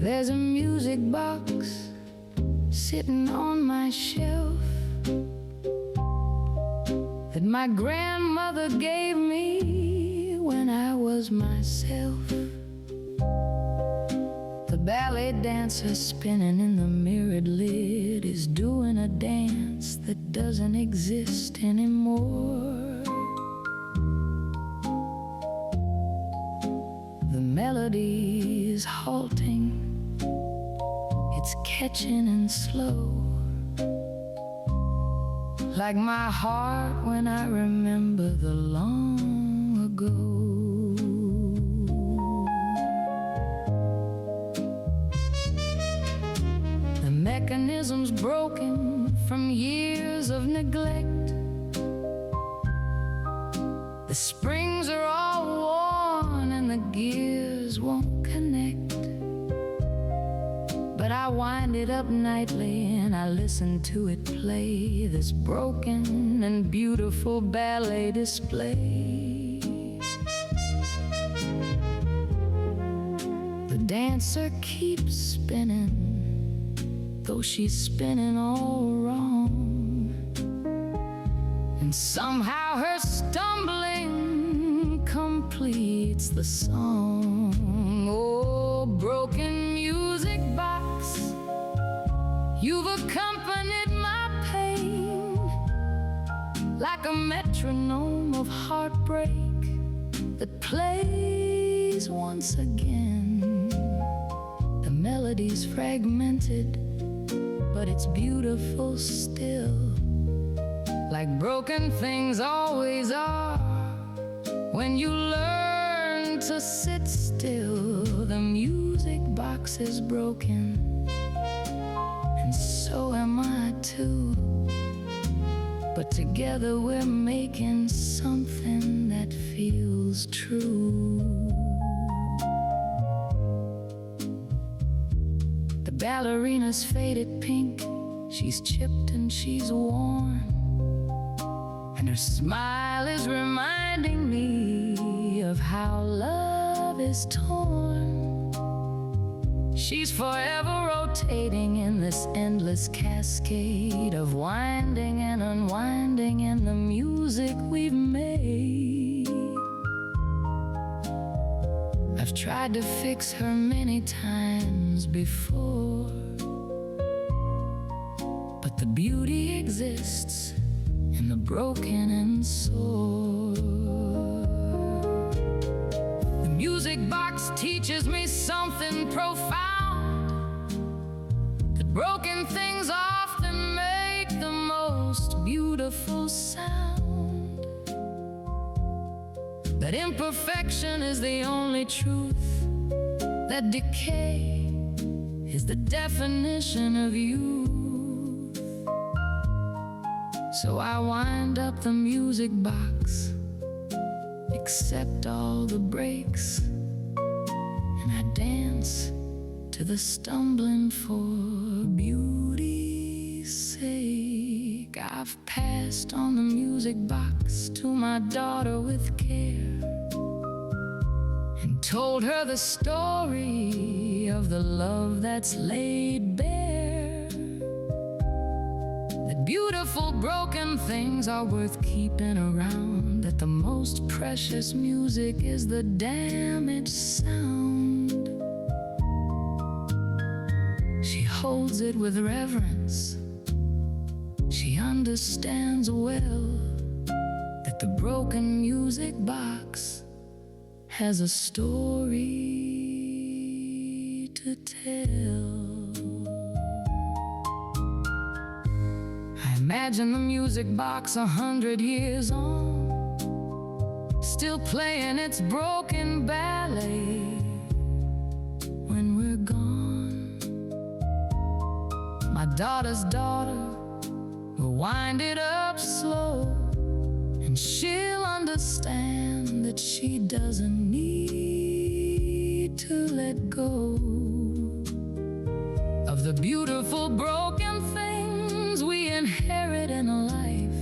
There's a music box sitting on my shelf that my grandmother gave me when I was myself. The ballet dancer spinning in the mirrored lid is doing a dance that doesn't exist anymore. The melody is halting, it's catching and slow, like my heart when I remember the long ago. The mechanism's broken from years of neglect. The springs are all worn and the gears won't connect. But I wind it up nightly and I listen to it play, this broken and beautiful ballet display. The dancer keeps spinning, though she's spinning all wrong, and somehow her stumbling completes the song. Oh, broken music box, you've accompanied my pain like a metronome of heartbreak that plays once again. The melody's fragmented, but it's beautiful still, like broken things always are when you learn to sit still. The music box is broken, and so am I too, but together we're making something that feels true. The ballerina's faded pink, she's chipped and she's worn, and her smile is reminding me of how love is torn. She's forever rotating in this endless cascade of winding and unwinding in the music we've made. I've tried to fix her many times before, but the beauty exists in the broken and sore. The music box teaches me something profound, that broken things often make the most beautiful sound, that imperfection is the only truth, that decay is the definition of youth. So I wind up the music box, accept all the breaks, and I dance to the stumbling for beauty's sake. I've passed on the music box to my daughter with care, and told her the story of the love that's laid bare. That beautiful broken things are worth keeping around, that the most precious music is the damaged sound. She holds it with reverence, she understands well that the broken music box has a story to tell. I imagine the music box 100 years on, still playing its broken ballet when we're gone. My daughter's daughter will wind it up slow, and she'll understand that she doesn't need to let go of the beautiful broken things we inherit in a life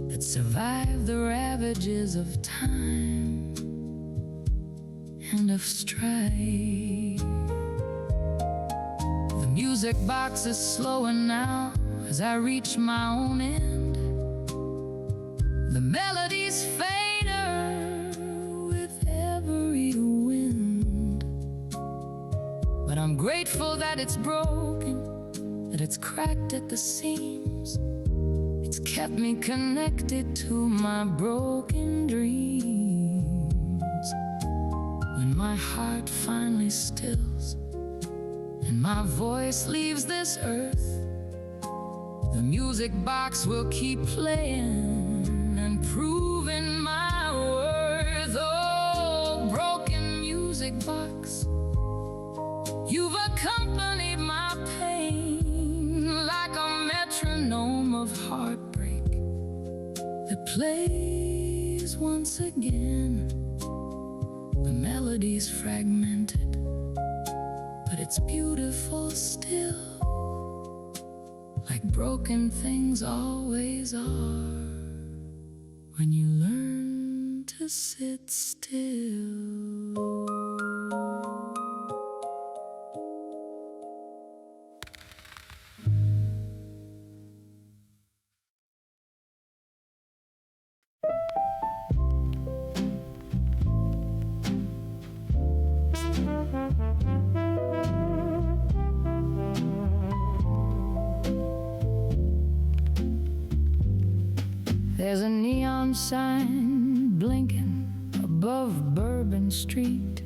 that survived the ravages of time and of strife. music box is slower now as I reach my own end. The melody's fainter with every wind, but I'm grateful that it's broken, that it's cracked at the seams. It's kept me connected to my broken dreams. When my heart finally stills and my voice leaves this earth, the music box will keep playing and proving my worth. Oh, broken music box, you've accompanied my pain like a metronome of heartbreak that plays once again. The melody's fragmented, but it's beautiful still, like broken things always are when you learn to sit still. There's a neon sign blinking above Bourbon Street,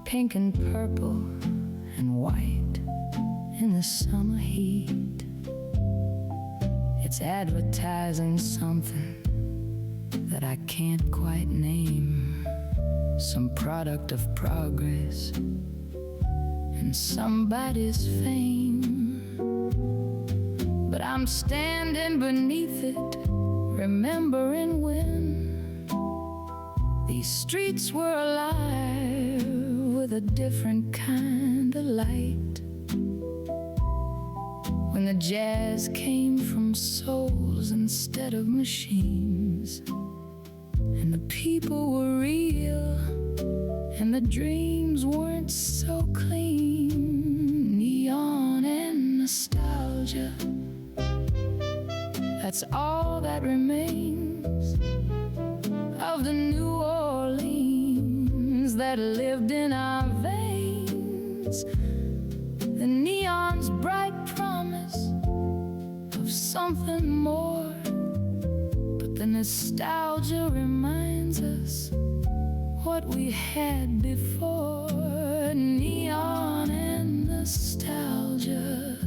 pink and purple and white in the summer heat. It's advertising something that I can't quite name, some product of progress and somebody's fame. But I'm standing beneath it, remembering when these streets were alive with a different kind of light. When the jazz came from souls instead of machines, and the people were real, and the dreams weren't so clean. Neon and nostalgia, that's all that remains of the New Orleans that lived in our veins. The neon's bright promise of something more, but the nostalgia reminds us what we had before. Neon and nostalgia,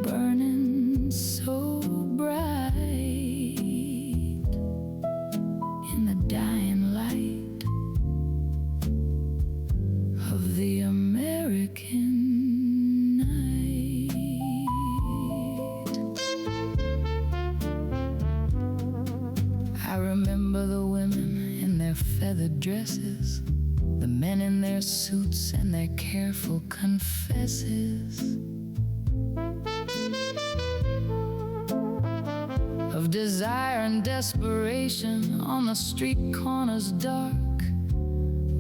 burning so bright in the dying light of the American night. I remember the women in their feathered dresses, the men in their suits and their careful confesses of desire and desperation on the street corners dark,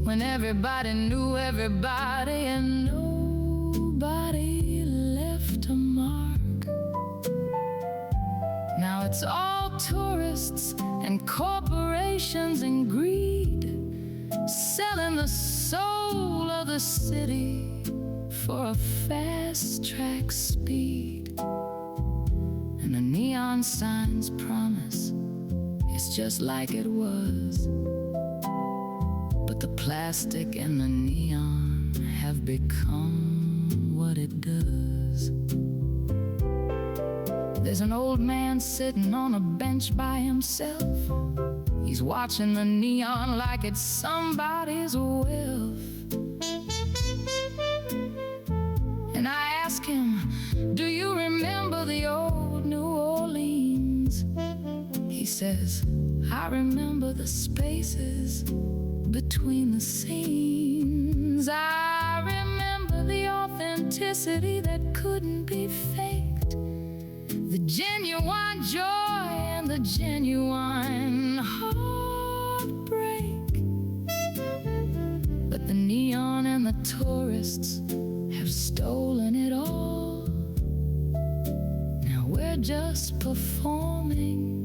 when everybody knew everybody and nobody left a mark. Now it's all tourists and corporations and greed, selling the soul of the city for a fast-track speed. And the neon signs promise it's just like it was, but the plastic and the neon have become what it does. There's an old man sitting on a bench by himself. He's watching the neon like it's somebody's wealth. And I ask him, do you remember the old New Orleans? He says, I remember the spaces between the scenes. I remember the authenticity that couldn't be faked, the genuine joy and the genuine heartbreak. But the neon and the tourists have stolen it all. Now we're just performing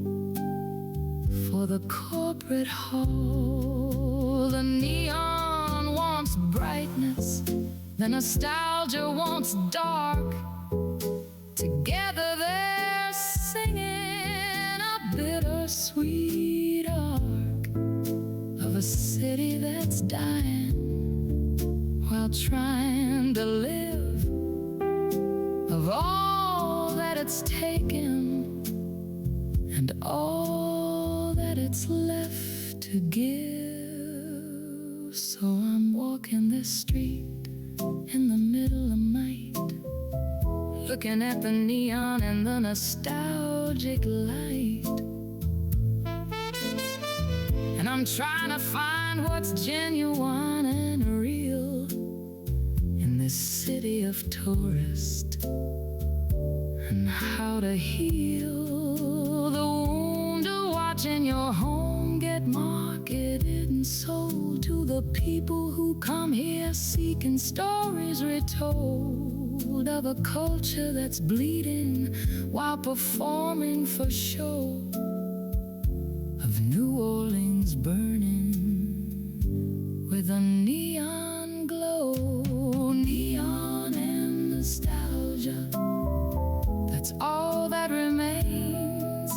for the corporate hall. The neon wants brightness, the nostalgia wants dark. Together they're singing a bittersweet arc of a city that's dying while trying to live, of all that it's taken and all that it's left to give. So I'm walking this street in the middle of night, looking at the neon and the nostalgic light. And I'm trying to find what's genuine and real in this city of tourists, and how to heal the wound of watching your home get marketed and sold to the people who come here seeking stories retold of a culture that's bleeding while performing for show, of New Orleans burning with a neon glow. Neon and nostalgia, that's all that remains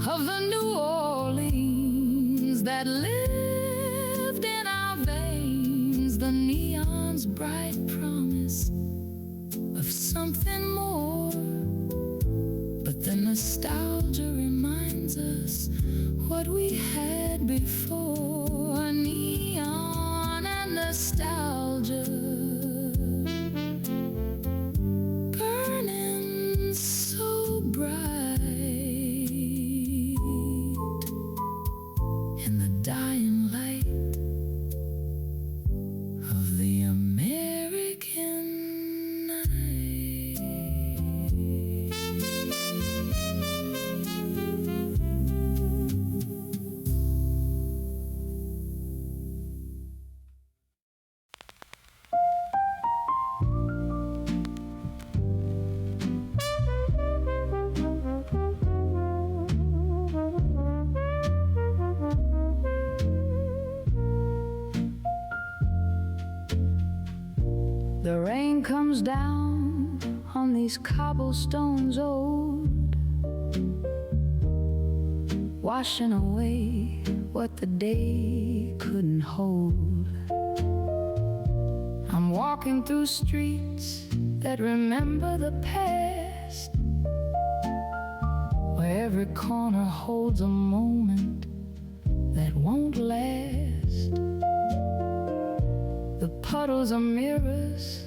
of the New Orleans that lived in our veins. The neon's bright promise of something more, but the nostalgia reminds us what we had before. Neon and nostalgia burning so bright in the dying light of the American night. The rain comes down on these cobblestones old, washing away what the day couldn't hold. I'm walking through streets that remember the past, where every corner holds a moment that won't last. The puddles are mirrors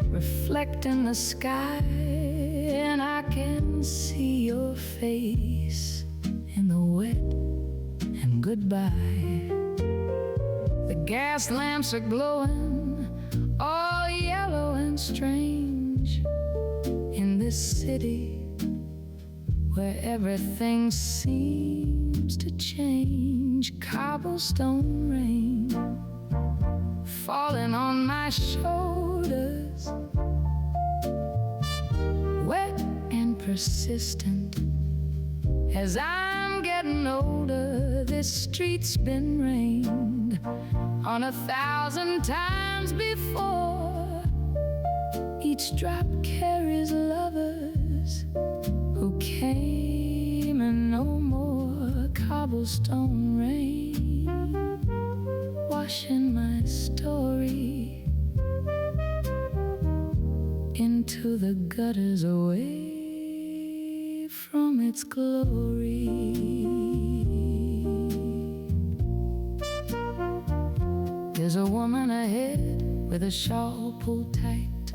reflecting the sky, and I can see your face in the wet and goodbye. The gas lamps are glowing, all yellow and strange, in this city where everything seems to change. Cobblestone rain falling on my shoulders, wet and persistent. As I'm getting older, this street's been rained on 1,000 times before. Each drop carries lovers who came and no more. Cobblestone rain washing my story into the gutters, away from its glory. There's a woman ahead with a shawl pulled tight,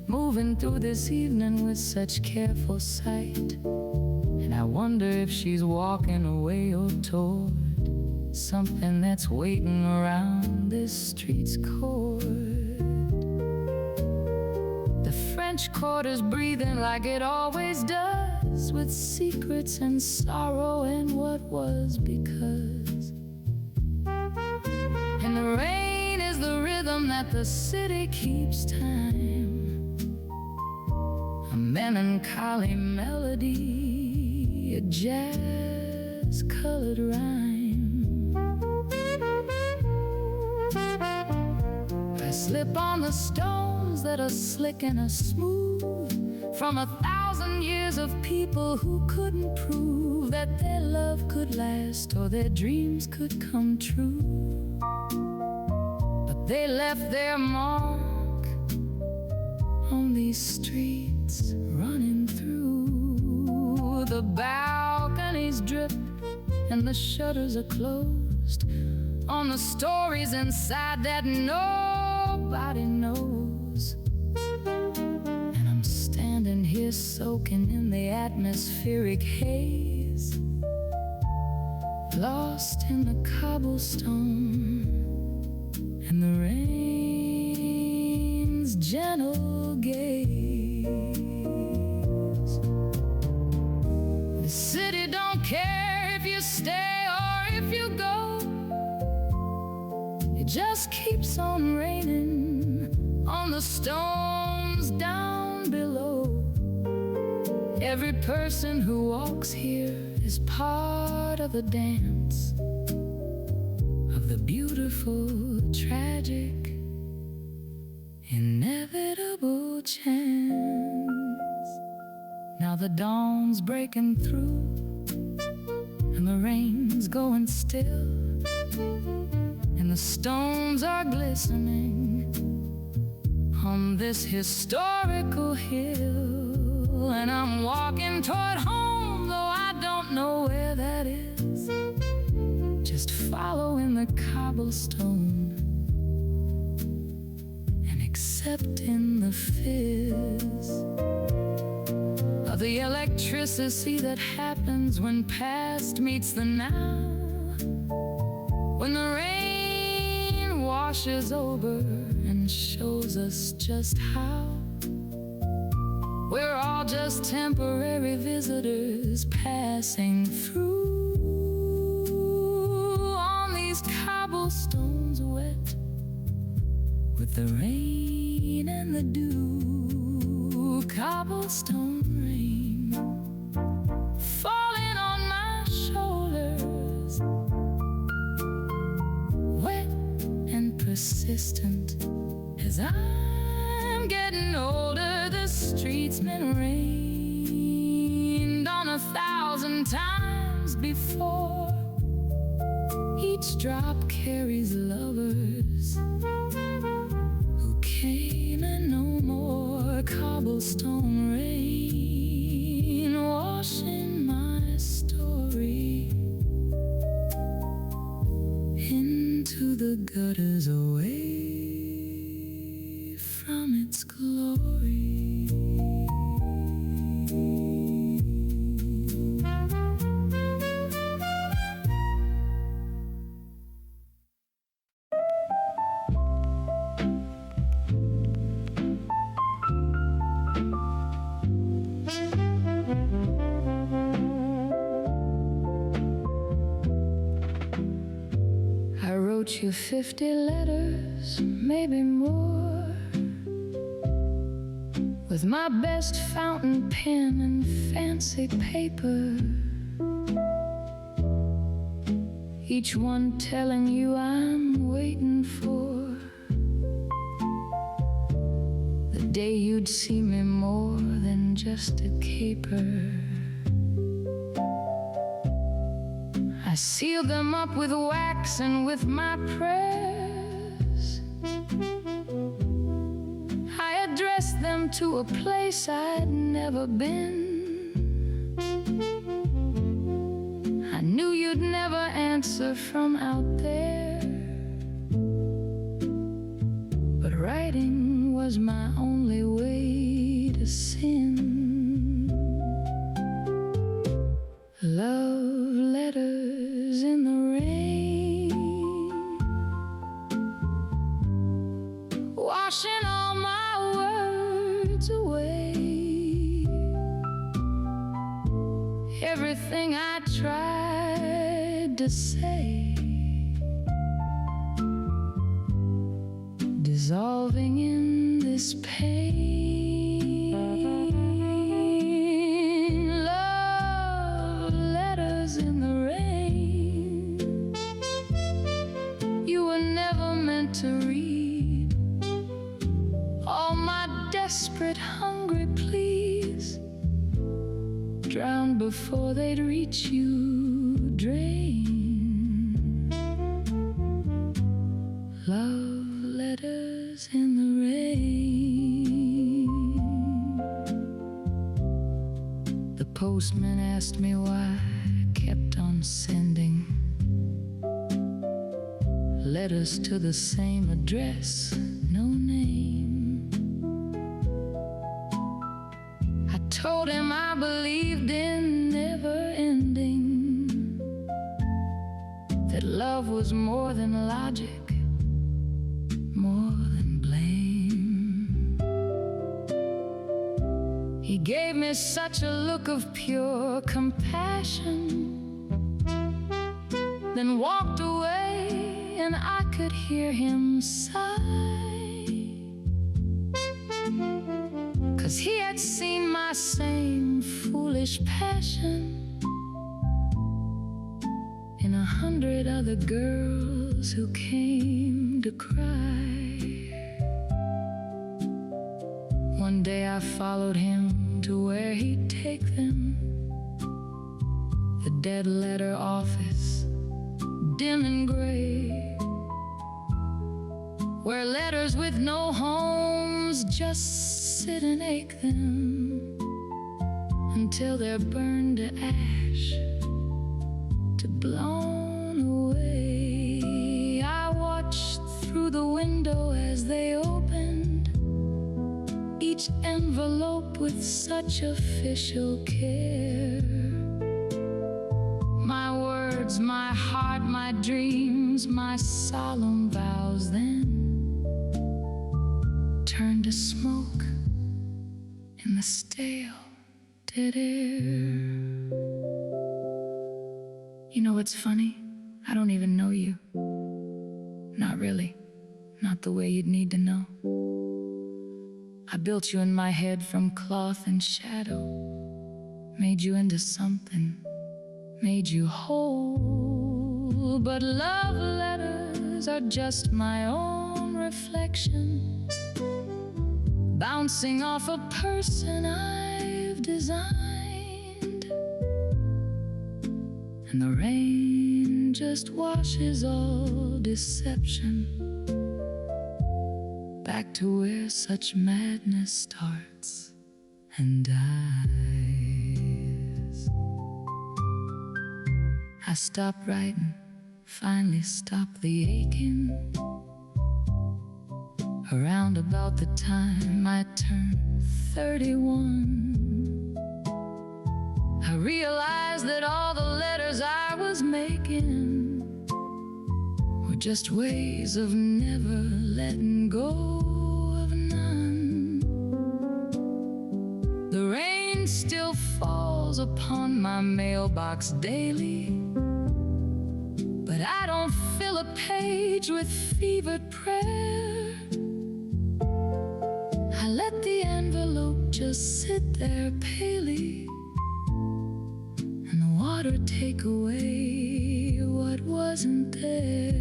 moving through this evening with such careful sight. And I wonder if she's walking away or toward something that's waiting around this street's chord. The French Quarter's breathing like it always does, with secrets and sorrow and what was because. And the rain is the rhythm that the city keeps time, a melancholy melody, a jazz-colored rhyme. I slip on the stones that are slick and are smooth from 1,000 years of people who couldn't prove that their love could last or their dreams could come true. But they left their mark on these streets running through. The balconies drip and the shutters are closed on the stories inside that nobody knows. And I'm standing here soaking in the atmospheric haze, lost in the cobblestone and the rain's gentle gaze. The city don't care if you stay or if you go, it just keeps on raining on the stones down below. Every person who walks here is part of the dance of the beautiful, tragic, inevitable chance. Now the dawn's breaking through and the rain's going still, and the stones are glistening on this historical hill. And I'm walking toward home, though I don't know where that is, just following the cobblestone and accepting the fizz of the electricity that happens when past meets the now, when the rain washes over and shows us just how we're all just temporary visitors passing through on these cobblestones wet with the rain and the dew. Cobblestone rain falling on my shoulders, wet and persistent as I'm getting older. The streets been rained on 1,000 times before. Each drop carries lovers who came and no more. Cobblestone rain washing my story into the gutters, away from its glory. I wrote you 50 letters, maybe more, with my best fountain pen and fancy paper, each one telling you I'm waiting for the day you'd see me more than just a caper. I sealed them up with wax and with my prayers. I addressed them to a place I'd never been. I knew you'd never answer from out there, but writing was my only way to sin. Love letters in the rain, washing all my words away. Everything I tried to say to read all my desperate, hungry pleas, drowned before they'd reach you, drain. Love letters in the rain. The postman asked me why I kept on sending letters to the same address, no name. I told him I believed in never ending, that love was more than logic, more than blame. He gave me such a look of pure compassion, then walked away, and I could hear him sigh, 'cause he had seen my same foolish passion in 100 other girls who came to cry. One day I followed him to where he'd take them, the dead letter office, dim and gray, where letters with no homes just sit and ache them until they're burned to ash, to blown away. I watched through the window as they opened each envelope with such official care. My words, my heart, my dreams, my solemn vows then turned to smoke in the stale, dead air. You know what's funny? I don't even know you. Not really. Not the way you'd need to know. I built you in my head from cloth and shadow, made you into something, made you whole. But love letters are just my own reflection, bouncing off a person I've designed, and the rain just washes all deception back to where such madness starts and dies. I stopped writing, finally stopped the aching, around about the time I turned 31. I realized that all the letters I was making were just ways of never letting go of none. The rain still falls upon my mailbox daily, but I don't fill a page with fevered prayer. I let the envelope just sit there palely, and the water take away what wasn't there.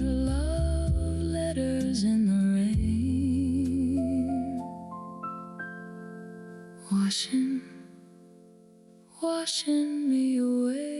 Love letters in the rain, washing me away.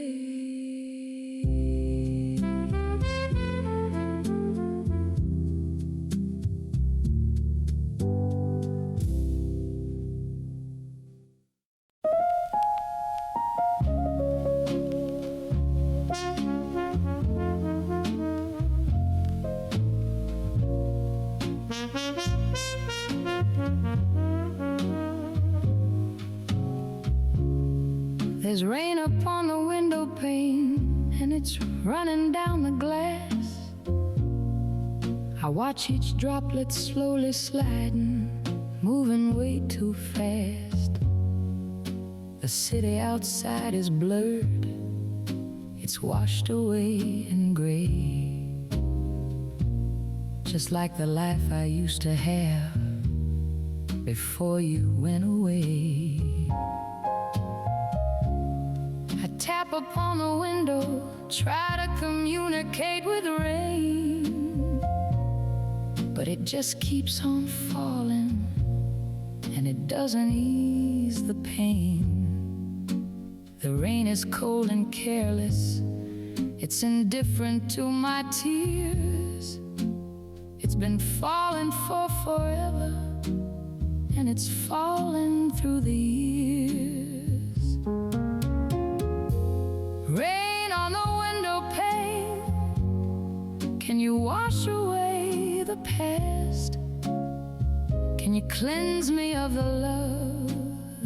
There's rain upon the window pane, and it's running down the glass. I watch each droplet slowly sliding, moving way too fast. The city outside is blurred, it's washed away in gray, just like the life I used to have before you went away. Tap upon the window, try to communicate with rain, but it just keeps on falling, and it doesn't ease the pain. The rain is cold and careless, it's indifferent to my tears. It's been falling for forever, and it's fallen through the years. Rain on the window pane, can you wash away the past? Can you cleanse me of the love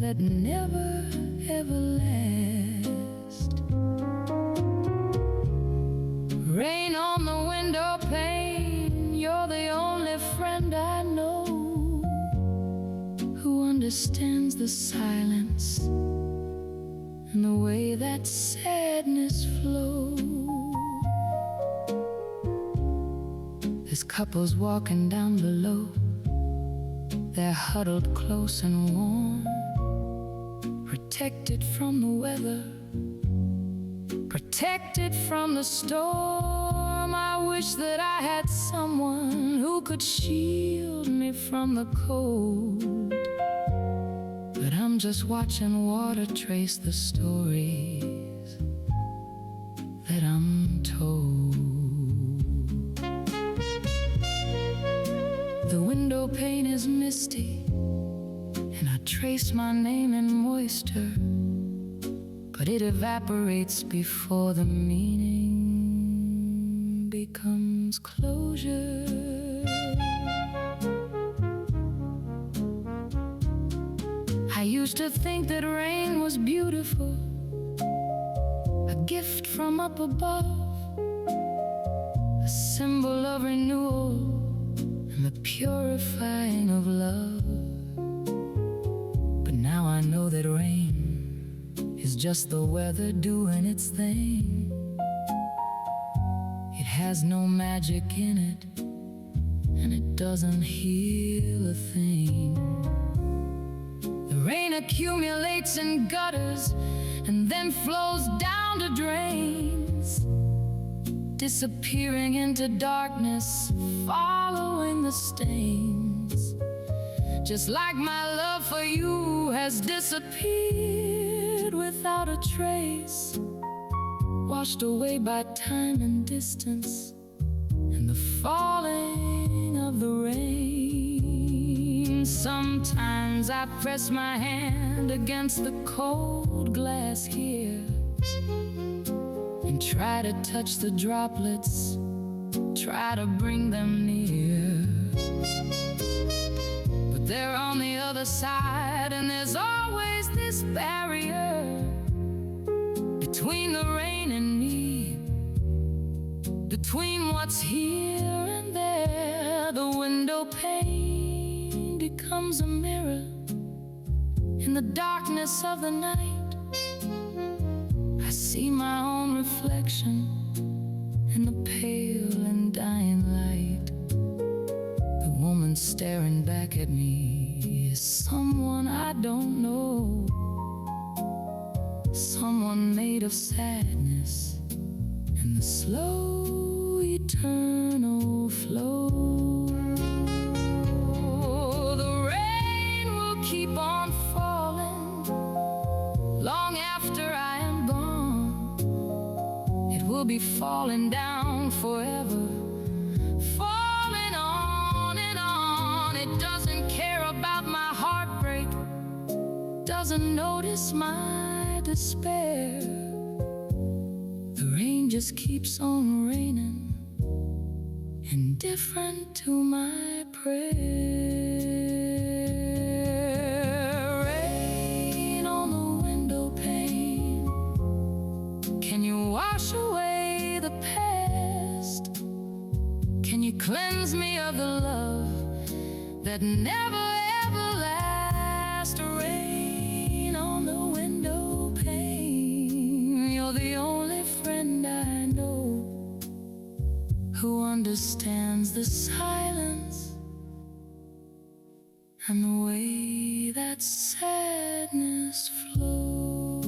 that never ever lasts? Rain on the window pane, you're the only friend I know who understands the silence and the way that sadness flows. There's couples walking down below, they're huddled close and warm, protected from the weather, protected from the storm. I wish that I had someone who could shield me from the cold, but I'm just watching water trace the stories that I'm told. The window pane is misty, and I trace my name in moisture, but it evaporates before the meaning becomes closure. I used to think that rain was beautiful, a gift from up above, a symbol of renewal and the purifying of love. But now I know that rain is just the weather doing its thing. It has no magic in it, and it doesn't heal a thing. The rain accumulates in gutters and then flows down to drains, disappearing into darkness, following the stains. Just like my love for you has disappeared without a trace, washed away by time and distance and the falling of the rain. Sometimes I press my hand against the cold glass here and try to touch the droplets, try to bring them near. But they're on the other side, and there's always this barrier between the rain and me, between what's here and there. The window pane becomes a mirror in the darkness of the night. I see my own reflection in the pale and dying light. The woman staring back at me is someone I don't know, someone made of sadness and the slow eternal flow. The rain will keep on falling long after I am gone. It will be falling down forever, falling on and on. It doesn't care about my heartbreak, doesn't notice my despair. The rain just keeps on raining, indifferent to my prayer. Rain on the window pane, can you wash away the past? Can you cleanse me of the love that never ever lasts? Rain on the window pane, you're the only friend I know who understands the silence and the way that sadness flows.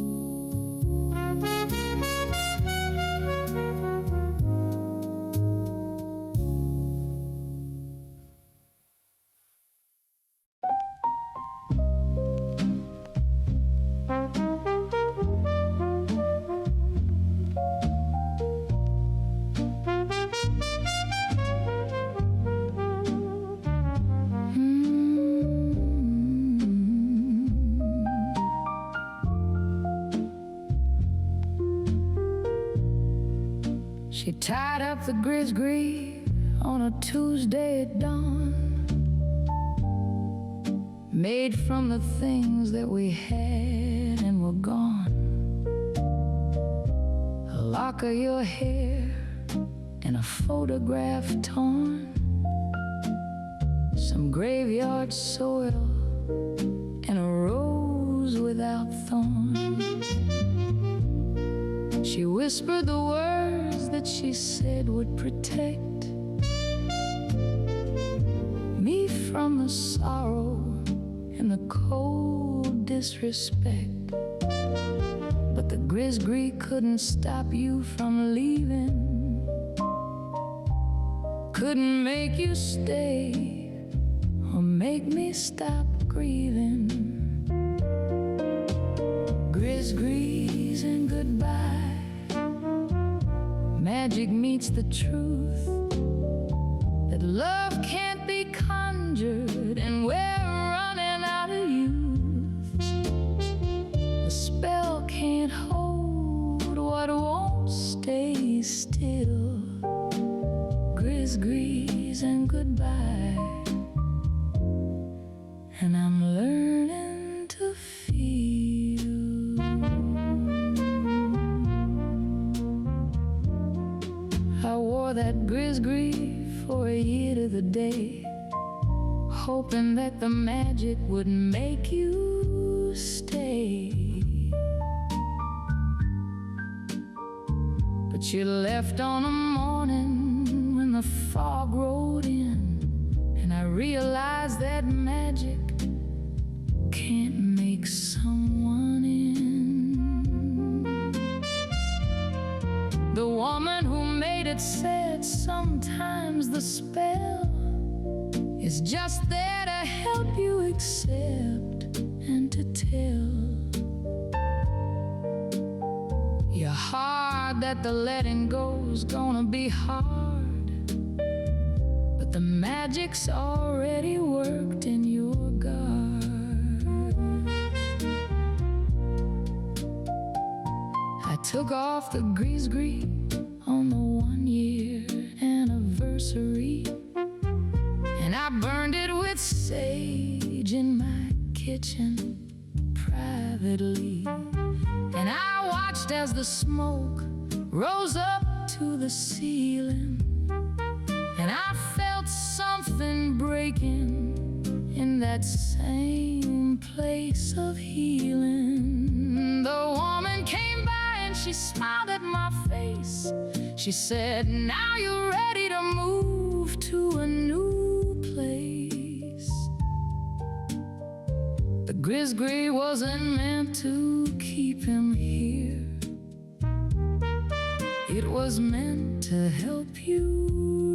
She tied up the grizzly on a Tuesday at dawn, made from the things that we had and were gone. A lock of your hair and a photograph torn, some graveyard soil and a rose without thorns. She whispered the words that she said would protect me from the sorrow and the cold disrespect. But the grizzly couldn't stop you from leaving, couldn't make you stay or make me stop grieving. Grizzlies and goodbye, magic meets the truth, that love can't be conjured and we're running out of youth. The spell can't hold what won't stay still. Grizzlies and goodbye, and I'm learning to feel. I wore that grizzly for a year to the day, hoping that the magic would make you stay. But you left on a morning when the fog rolled in, and I realized that magic can't make someone in. The woman who made it said sometimes the spell is just there to help you accept and to tell your heart that the letting go's gonna be hard, but the magic's already worked in your guard. I took off the grizzly on the 1-year anniversary, and I burned it with sage in my kitchen privately. And I watched as the smoke rose up to the ceiling, and I felt something breaking in that same place of healing. The woman came by and she smiled at my face. She said, "Now you're ready to move to a new place." The grizzly wasn't meant to keep him here, it was meant to help you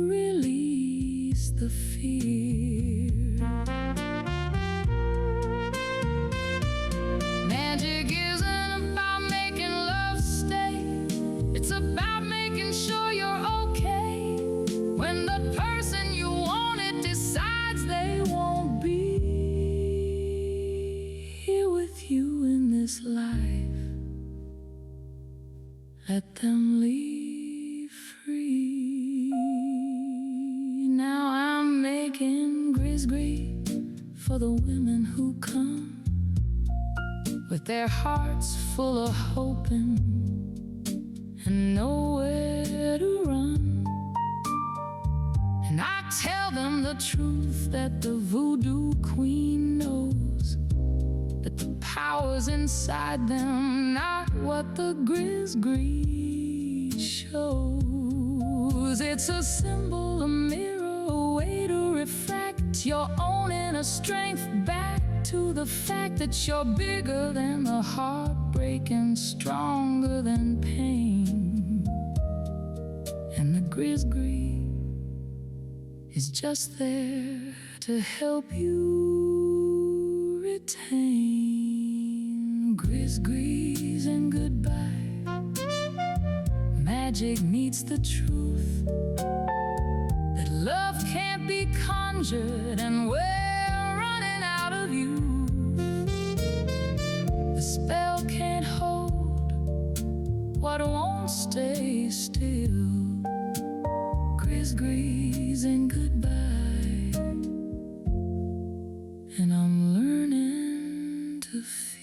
release the fear. Magic isn't about making love stay, it's about making sure you're okay when the person you wanted decides they won't be here with you in this life. Let them leave free. Now I'm making grizzly for the women who come with their hearts full of hoping and nowhere to run. And I tell them the truth that the voodoo queen knows, that the power's inside them, not what the grizzly shows. It's a symbol, a mirror, a way to refract your own inner strength back to the fact that you're bigger than the heartbreak and stronger than pain. And the grizzly is just there to help you retain. Grizzlies and goodbye, magic meets the truth, that love can't be conjured and we're running out of you. The spell can't hold what won't stay still. memories and goodbye, and I'm learning to feel.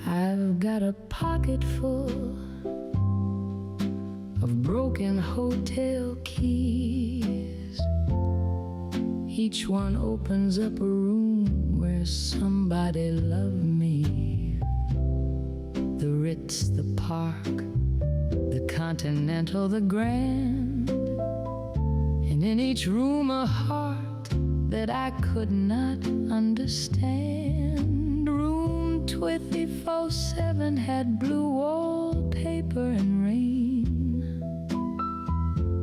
I've got a pocket full of broken hotel keys. Each one opens up a room where somebody loved me. The Ritz, the Park, the Continental, the Grand, and in each room a heart that I could not understand. Room 24/7 had blue wallpaper and rain.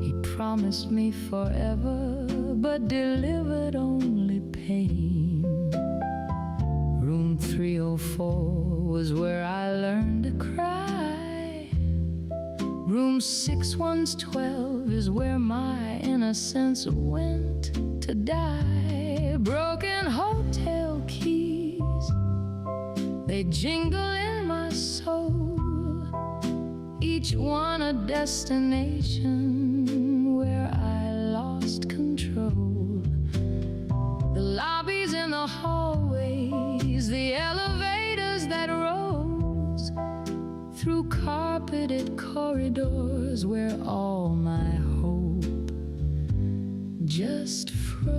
He promised me forever, but delivered only pain. Room 304 was where I learned to cry. Room 6112 is where my innocence went to die. Broken hotel keys, they jingle in my soul, each one a destination where I lost control. The lobbies and the hallways, the elevators that rose through carpeted corridors where all my hope just froze.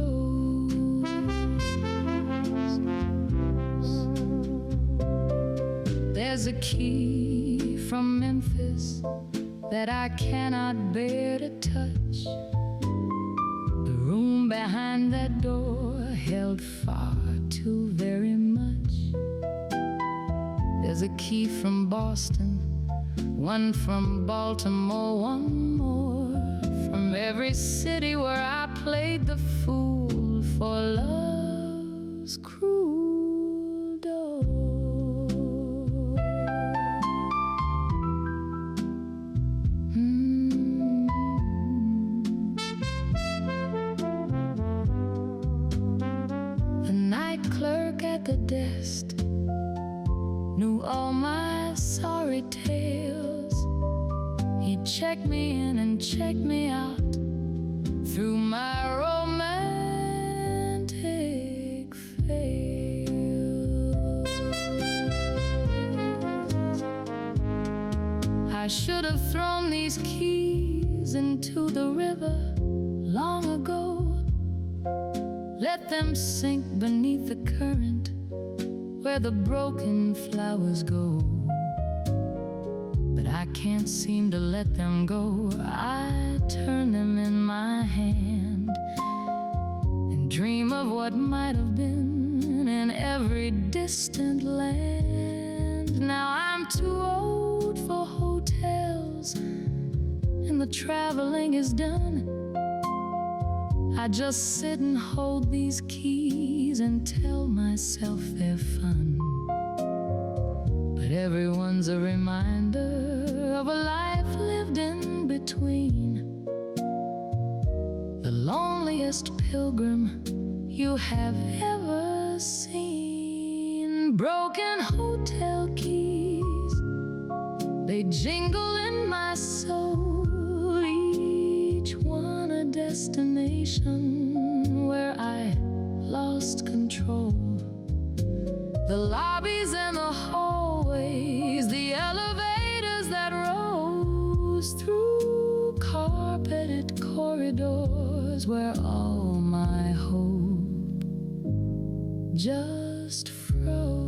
There's a key from Memphis that I cannot bear to touch. The room behind that door held far too very much. There's a key from Boston, one from Baltimore, one more from every city where I played the fool for love's cruel door. The night clerk at the desk knew all my sorry tales. He'd check me in and check me out through my romantic fails. I should have thrown these keys into the river long ago. Let them sink beneath the current where the broken flowers go. But I can't seem to let them go. I turn them in my hand and dream of what might have been in every distant land. Now I'm too old for hotels and the traveling is done. I just sit and hold these keys and tell myself they're fun. But everyone's a reminder of a life lived in between. The loneliest pilgrim you have ever seen. Broken hotel keys, they jingle in my soul, each one a destination where I lost control. The lobbies and the hallways, the elevators that rose through carpeted corridors where all my hope just froze.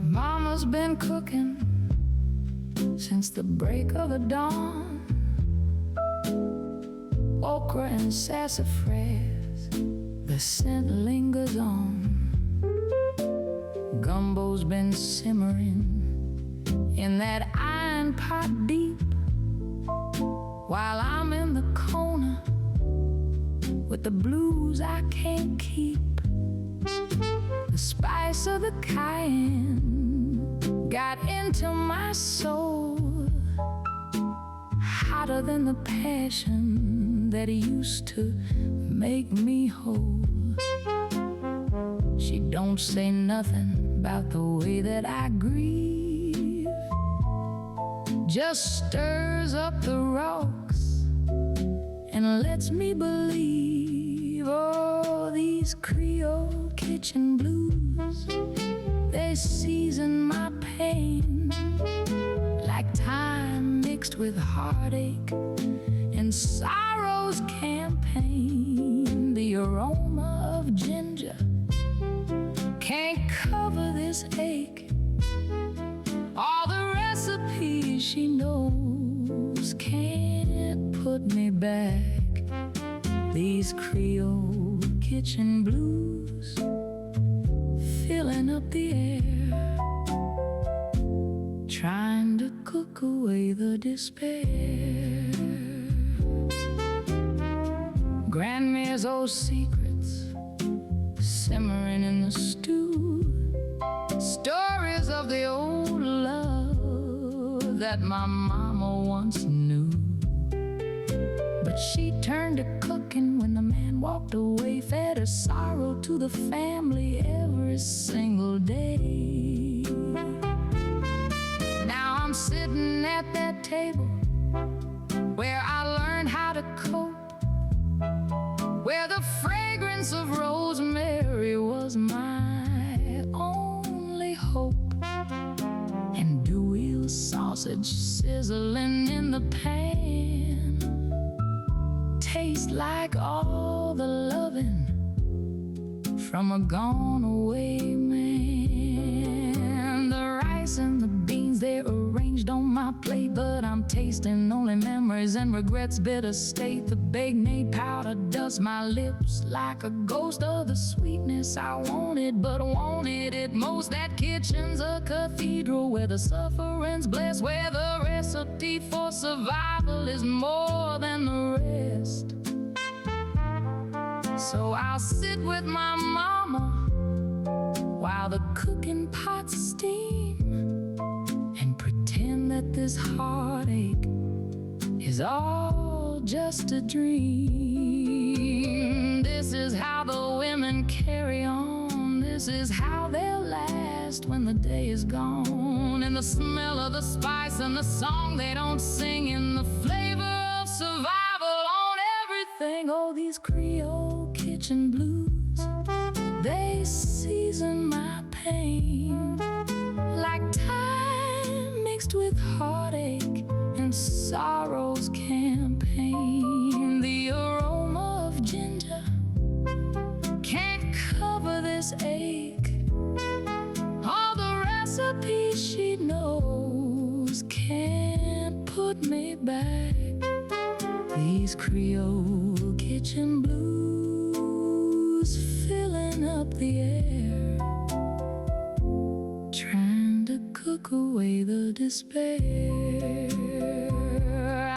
Mama's been cooking since the break of the dawn. Okra and sassafras, the scent lingers on. Gumbo's been simmering in that iron pot deep, while I'm in the corner with the blues I can't keep. The spice of the cayenne got into my soul, hotter than the passion that used to make me whole. She don't say nothing about the way that I grieve, just stirs up the rocks and lets me believe. Oh, these Creole kitchen blues, they season my pain like time mixed with heartache and sorrow's campaign. The aroma of ginger can't cover this ache. All the recipes she knows can't put me back. These Creole kitchen blues filling up the air, trying to cook away the despair. Grandma's old secrets simmering in the stew, stories of the old love that my mama once knew. But she turned to cooking when the man walked away, fed her sorrow to the family every single day. Now I'm sitting at that table where I learned how to cope, where the fragrance of rosemary was my only hope, and Dewey sausage sizzling in the pan tastes like all the loving from a gone away man. The rice and the beans, they're arranged on my plate, but I'm tasting only memories and regrets, bitter state. The bagnate powder dust my lips like a ghost of the sweetness I wanted, but wanted it most. That kitchen's a cathedral where the suffering's blessed, where the recipe for survival is more than the rest. So I'll sit with my mama while the cooking pots steam, and pretend that this heartache is all just a dream. This is how the women carry on, this is how they'll last when the day is gone. And the smell of the spice and the song they don't sing, and the flavor of survival on everything. Oh, these Creole kitchen blues, they season my pain like time mixed with heartache and sorrow's campaign. The aroma of ginger can't cover this ache. All the recipes she knows can't put me back. These Creole kitchen blues filling up the air, trying to cook away the despair.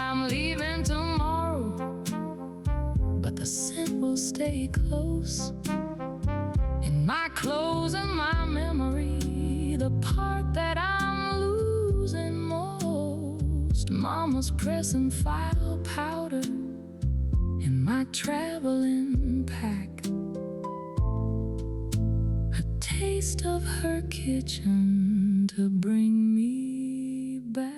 I'm leaving tomorrow, but the scent will stay close in my clothes and my memory, the part that I'm losing most. Mama's pressing file powder in my traveling pack, a taste of her kitchen to bring me back.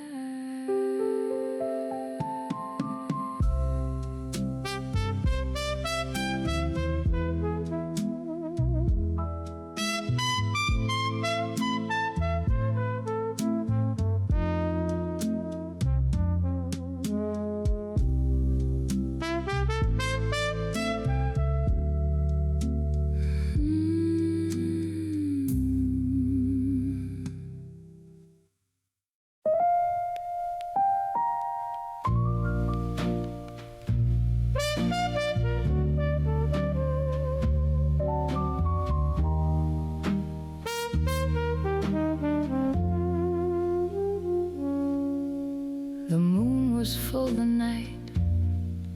was full the night.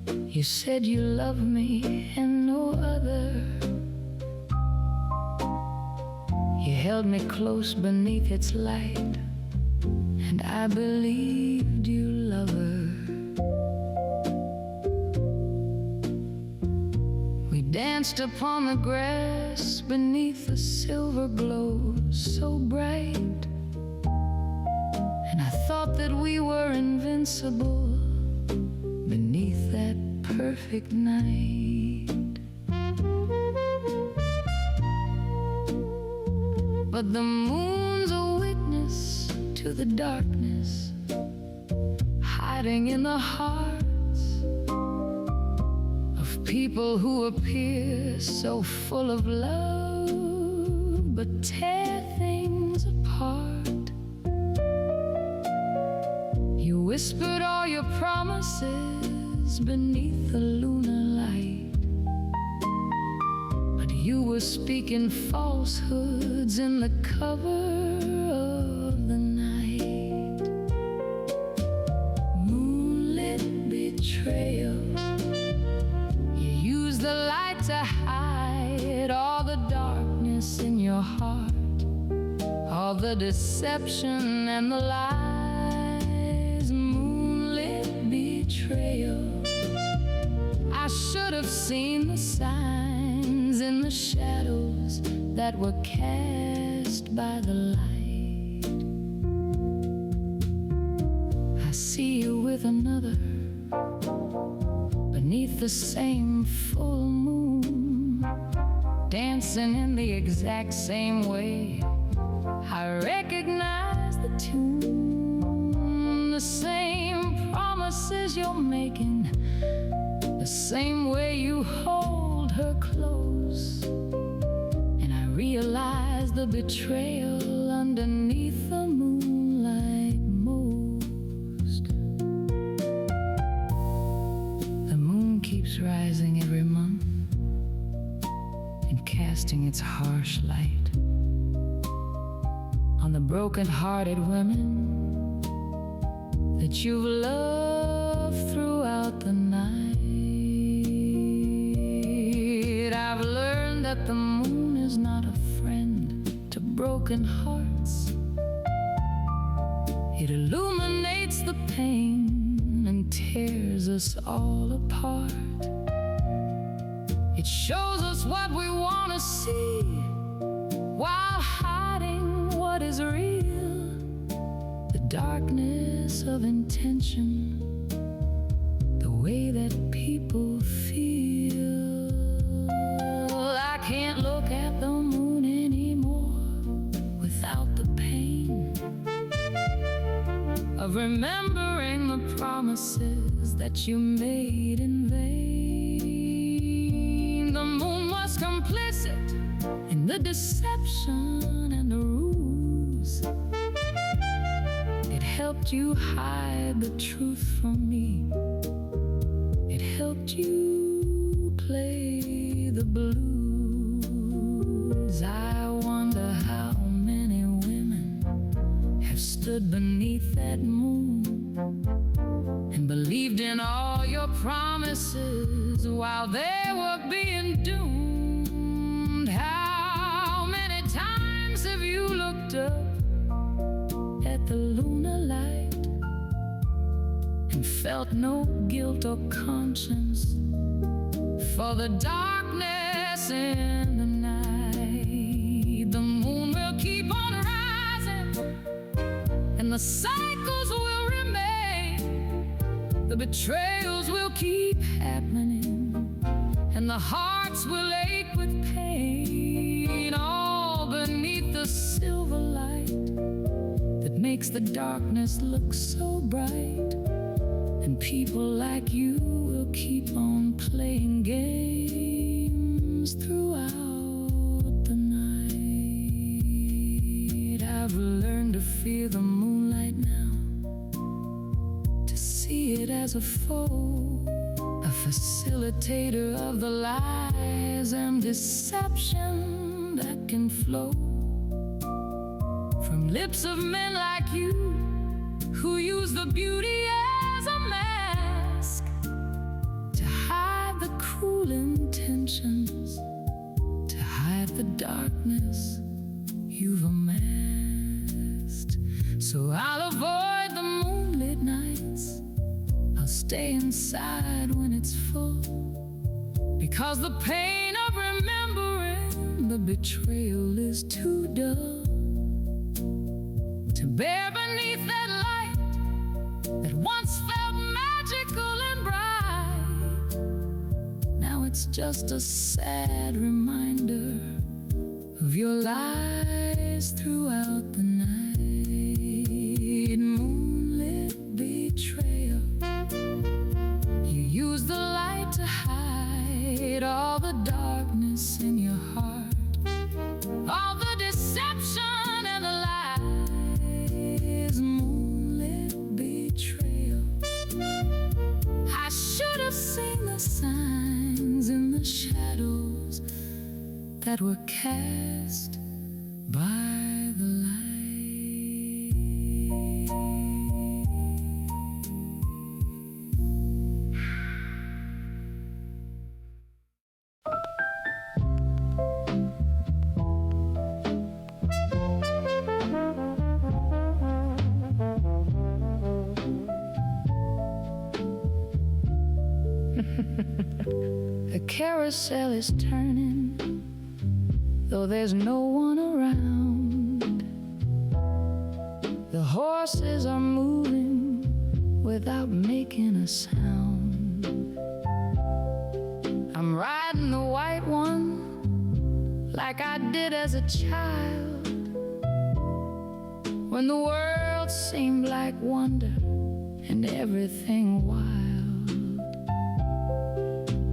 You said you loved me and no other. You held me close beneath its light, and I believed you, lover. We danced upon the grass beneath the silver glow so bright, and I thought that we were invincible beneath that perfect night. But the moon's a witness to the darkness hiding in the hearts of people who appear so full of love but tear things apart. You whispered all your promises beneath the lunar light, but you were speaking falsehoods in the cover of the night. Moonlit betrayal, you used the light to hide all the darkness in your heart, all the deception and the lies. Moonlit betrayal, I should have seen the signs in the shadows that were cast by the light. I see you with another beneath the same full moon, dancing in the exact same way. I recognize the tune, the same promises you're making, the same way you hold her close. And I realize the betrayal underneath the moonlight most. The moon keeps rising every month and casting its harsh light on the broken-hearted women that you've loved throughout the night. I've learned that the moon is not a friend to broken hearts. It illuminates the pain and tears us all apart. It shows us what we want to see while hiding what is real. The darkness of intention, the way that people feel. I can't look at the moon anymore without the pain of remembering the promises that you made in vain. The moon was complicit in the deception and the ruse. It helped you hide the truth from me. It helped you play the blues. I wonder how many women have stood beneath that moon and believed in all your promises while they were being doomed. How many times have you looked up at the lunar light and felt no guilt or conscience for the darkness in the night? The moon will keep on rising and the cycles will remain. The betrayals will keep happening and the hearts will ache with pain, all beneath the silver light that makes the darkness look so bright. And people like you will keep on playing games throughout the night. I've learned to fear the moonlight now, to see it as a foe, a facilitator of the lies and deception that can flow from lips of men like you who use the beauty as a man. ill intentions to hide the darkness you've amassed. So I'll avoid the moonlit nights, I'll stay inside when it's full, because the pain of remembering the betrayal is too dull to bear beneath that light that once felt magical and bright. Now it's just a sad reminder of your lies throughout the night. Moonlit betrayal, you use the light to hide all the darkness in your heart, all the deception and the lies. Moonlit betrayal, I should have seen the signs in the shadows that were cast by the light. The carousel is turning, though there's no one around. The horses are moving without making a sound. I'm riding the white one like I did as a child, when the world seemed like wonder and everything wild.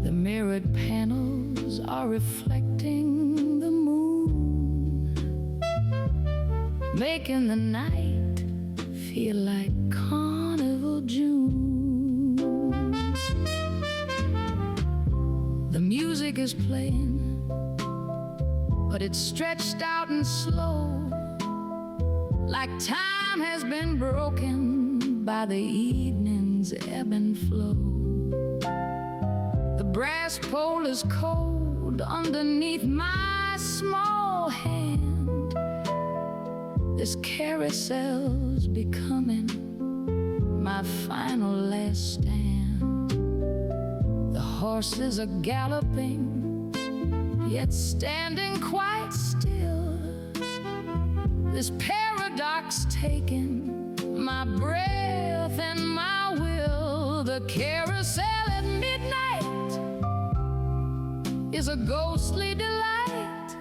The mirrored panels are reflecting the moon, making the night feel like Carnival June. The music is playing, but it's stretched out and slow, like time has been broken by the evening's ebb and flow. The brass pole is cold underneath my small hand. This carousel's becoming my final last stand. The horses are galloping, yet standing quite still. This paradox taking my breath and my will. The carousel at midnight is a ghostly delight,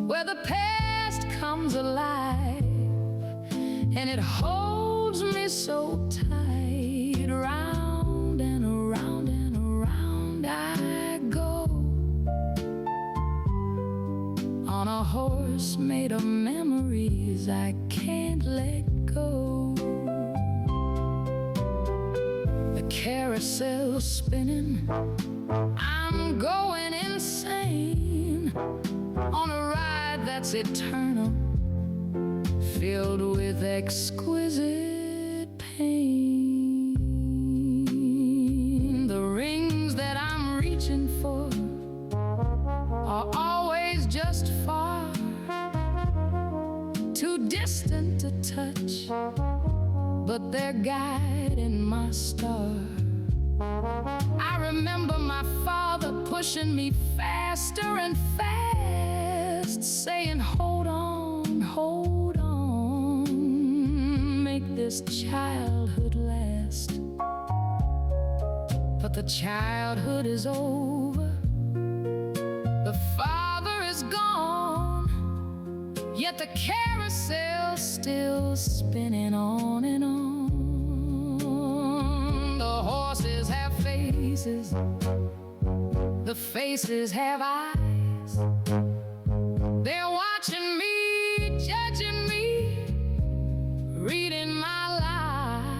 where the past comes alive, and it holds me so tight. Round and around and around I go, on a horse made of memories I can't let go. The carousel's spinning, I'm going insane, on a ride that's eternal, filled with exquisite pain. The rings that I'm reaching for are always just far, too distant to touch, but they're guiding my star. I remember my father pushing me faster and fast, saying, hold on, make this childhood last. But the childhood is over, the father is gone, yet the carousel's still spinning on and on. The horses have faces, the faces have eyes. They're watching me, judging me, reading my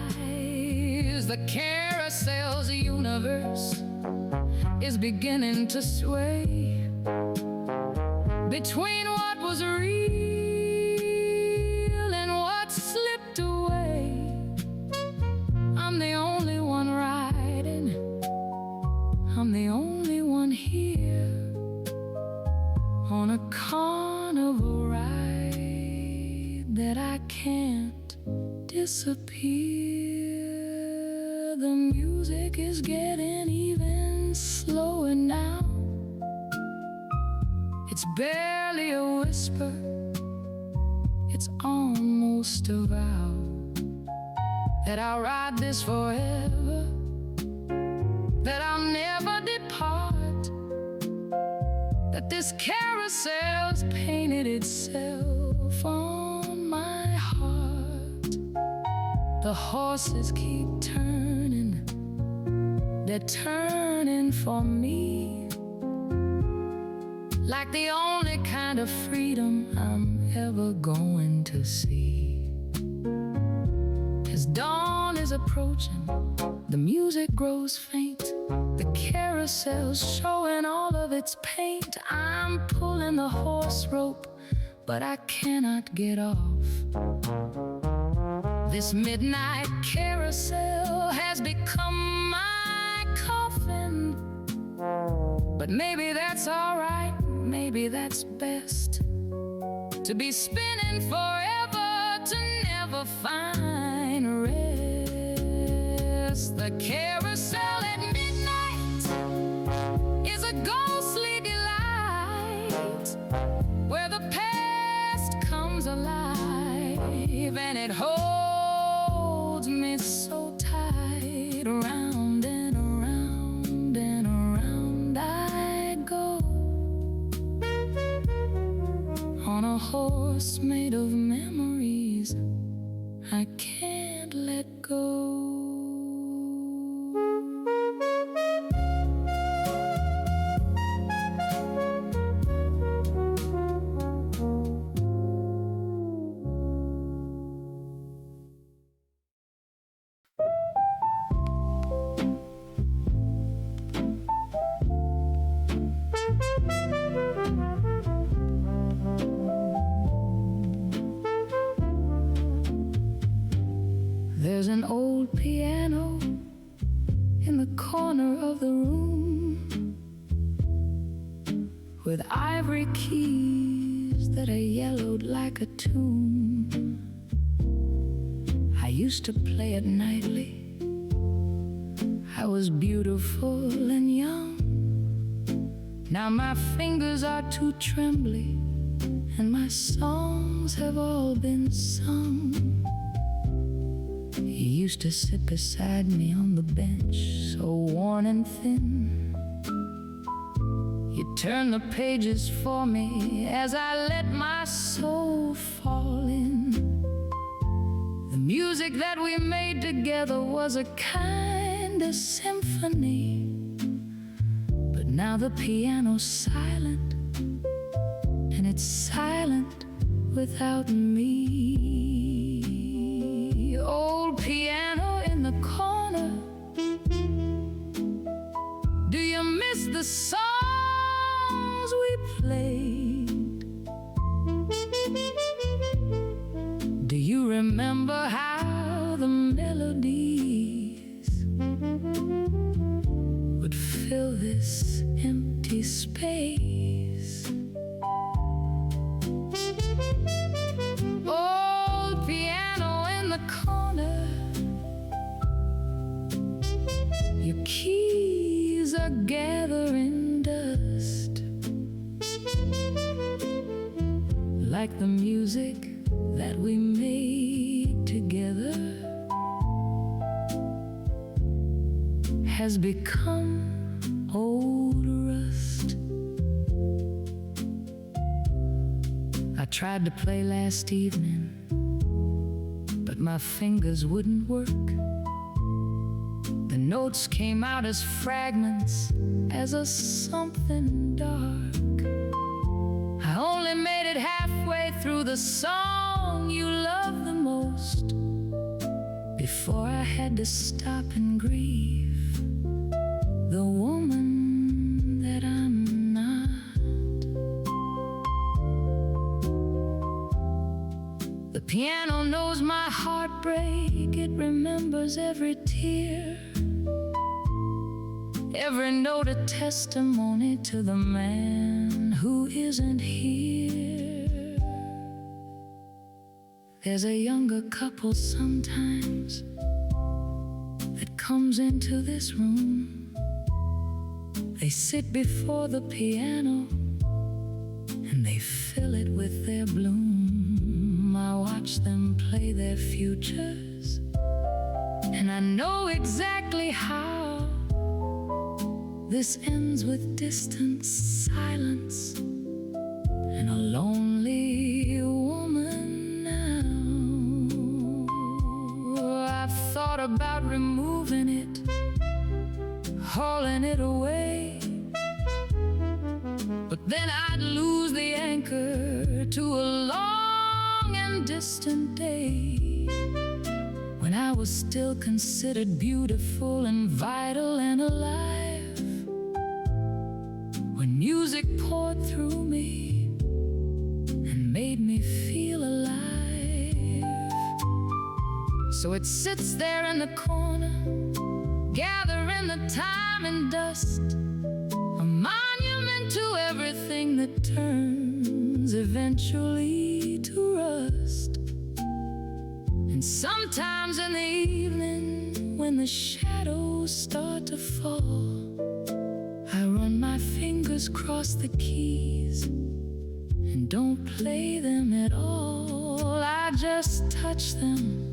lies. The carousel's universe is beginning to sway between what was real and what slipped away. I'm the only one riding, I'm the only disappear. The music is getting even slower now. It's barely a whisper, it's almost a vow that I'll ride this forever, that I'll never depart, that this carousel's painted itself on my heart. The horses keep turning, they're turning for me, like the only kind of freedom I'm ever going to see. As dawn is approaching, the music grows faint, the carousel's showing all of its paint. I'm pulling the horse rope, but I cannot get off. This midnight carousel has become my coffin, but maybe that's alright, maybe that's best, to be spinning forever, to never find rest. The carousel at midnight is a ghostly delight, where the past comes alive, and it holds me so tight. Round and around and around I go, on a horse made of memories I can't let go. There's an old piano in the corner of the room, with ivory keys that are yellowed like a tomb. I used to play it nightly. I was beautiful and young. Now my fingers are too trembly, and my songs have all been sung. You used to sit beside me on the bench, so worn and thin. You turned the pages for me as I let my soul fall in. The music that we made together was a kind of symphony, but now the piano's silent, and it's silent without me. Old piano in the corner, do you miss the songs we played? Do you remember how the melodies would fill this empty space? Old piano in the corner, your keys are gathering dust, like the music that we made together has become old rust. I tried to play last evening, but my fingers wouldn't work. The notes came out as fragments, as a something dark. I only made it halfway through the song you love the most, before I had to stop and grieve the woman that I'm not. The piano knows my heartbreak, it remembers every tear, every note a testimony to the man who isn't here. There's a younger couple sometimes that comes into this room. They sit before the piano and they fill it with their bloom. I watch them play their futures, and I know exactly how this ends with distance, silence, and a lonely woman now. I've thought about removing it, hauling it away, but then I'd lose the anchor to a long and distant day, when I was still considered beautiful and vital and alive, when music poured through me and made me feel alive. So it sits there in the corner, gathering the time and dust, a monument to everything that turns eventually to rust. And sometimes in the evening, when the shadows start to fall, I run my fingers across the keys and don't play them at all. I just touch them,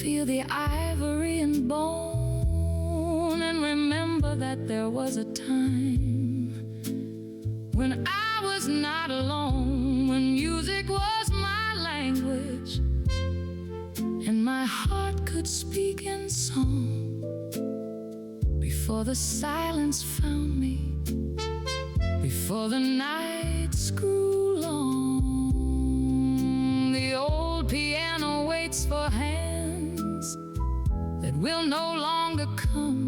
feel the ivory and bone, and remember that there was a time when I was not alone, when music was my language and my heart could speak in song. Before the silence found me, before the nights grew long, the old piano waits for hands that will no longer come,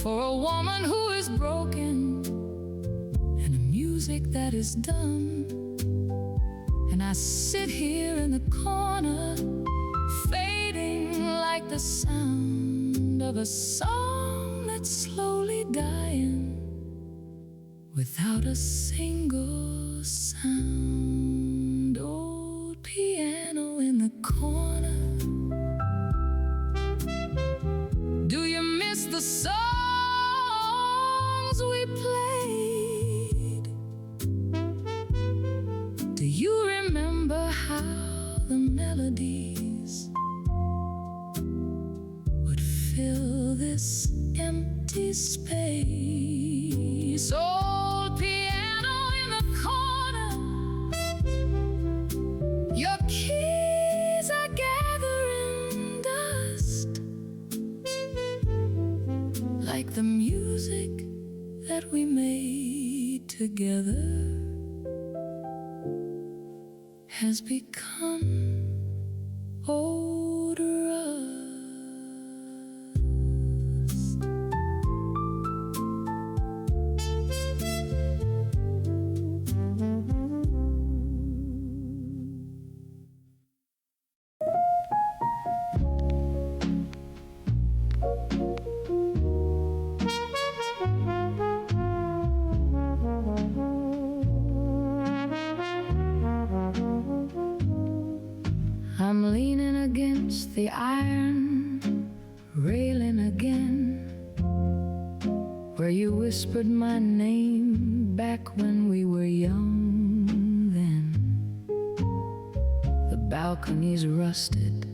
for a woman who is broken and a music that is done. And I sit here in the corner, fading like the sound of a song that's slowly dying, without a single sound. Old piano in the corner, do you miss the songs we played? Do you remember how the melodies would fill this empty space? Old piano in the corner, your keys are gathering dust, like the music that we made together has become old rust. I'm leaning against the iron railing again, where you whispered my name back when we were young then. The balcony's rusted,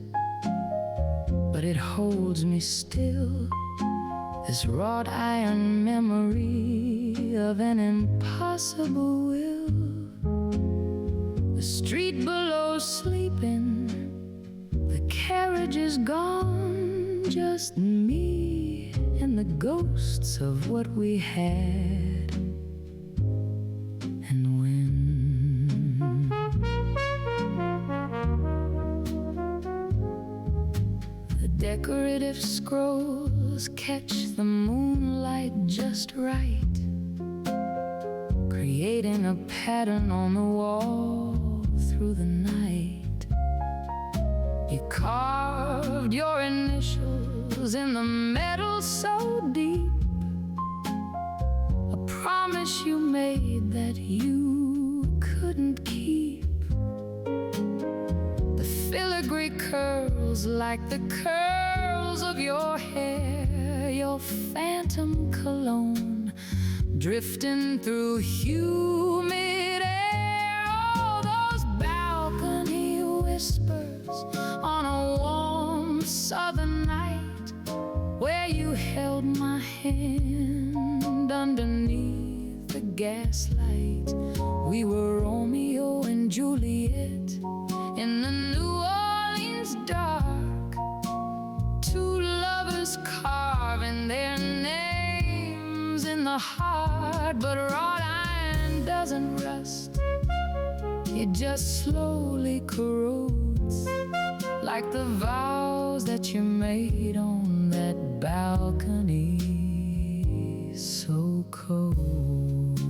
but it holds me still, this wrought iron memory of an impossible will. The street below sleeping, the carriage is gone, just me and the ghosts of what we had and when. The decorative scrolls catch the moonlight just right, creating a pattern on the wall through the night. You carved your initials in the metal so deep, a promise you made that you couldn't keep. feels like the curls of your hair, your phantom cologne drifting through humid air. Oh, those balcony whispers on a warm southern night, where you held my hand underneath the gaslight. We were Romeo and Juliet in the New Orleans dark, two lovers carving their names in the heart. But wrought iron doesn't rust, it just slowly corrodes, like the vows that you made on that balcony, so cold.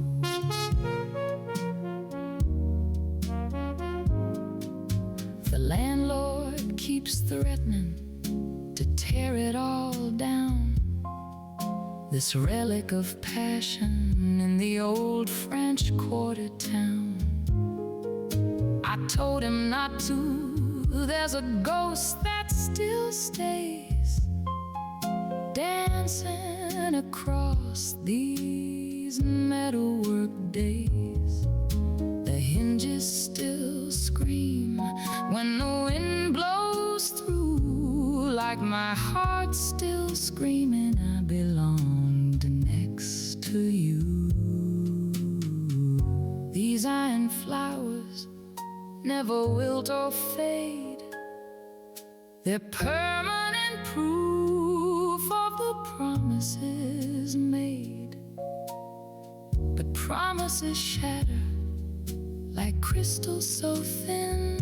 The landlord keeps threatening to tear it all down, this relic of passion in the old French Quarter town. I told him not to, there's a ghost that still stays, dancing across these metalwork days. The hinges still scream when the wind blows through, like my heart still screaming I belonged next to you. These iron flowers never wilt or fade, they're permanent proof of the promises made. But promises shatter like crystal so thin,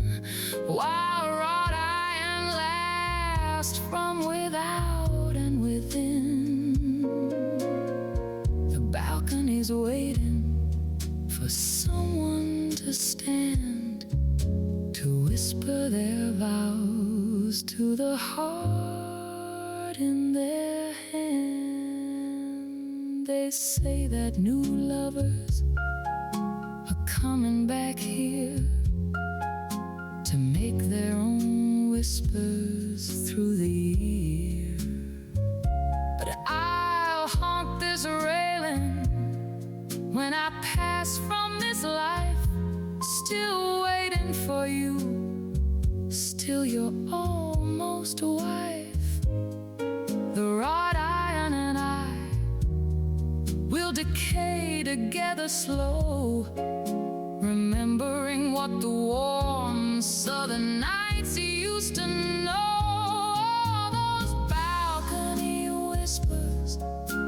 while wrought iron lasts from without and within. The balcony's waiting for someone to stand, to whisper their vows to the heart in their hand. They say that new lovers are coming back here to make their own whispers through the year. But I'll haunt this railing when I pass from this life, still waiting for you, still your almost wife. The wrought iron and I will decay together slow, remembering what the warm southern nights used to know. All those balcony whispers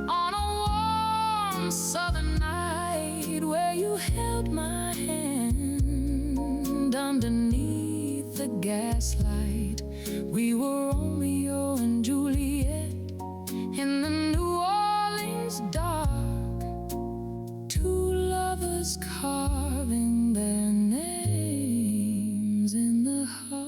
on a warm southern night, where you held my hand underneath the gaslight. We were Romeo and Juliet in the New Orleans dark, two lovers carving their names in the heart.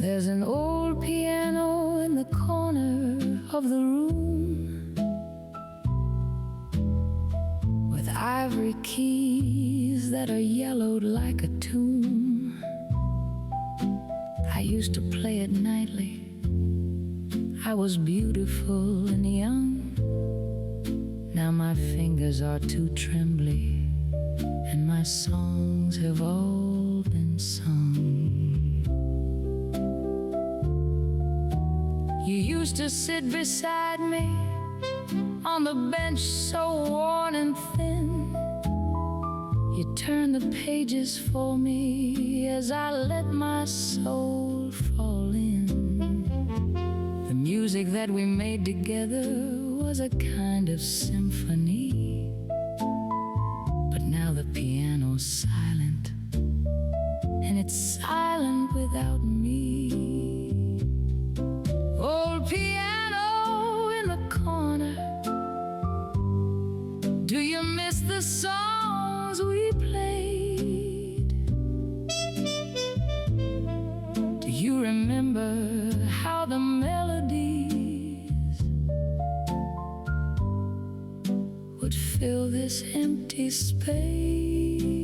There's an old piano in the corner of the room, with ivory keys that are yellowed like a tomb. I used to play it nightly. I was beautiful and young. Now my fingers are too trembly, and my songs have all been sung. You used to sit beside me on the bench so worn and thin. You turned the pages for me as I let my soul fall in. The music that we made together was a kind of symphony, but now the piano's silent, and it's silent without me. Old piano in the corner, do you miss the songs we played? Do you remember how the melodies would fill this empty space?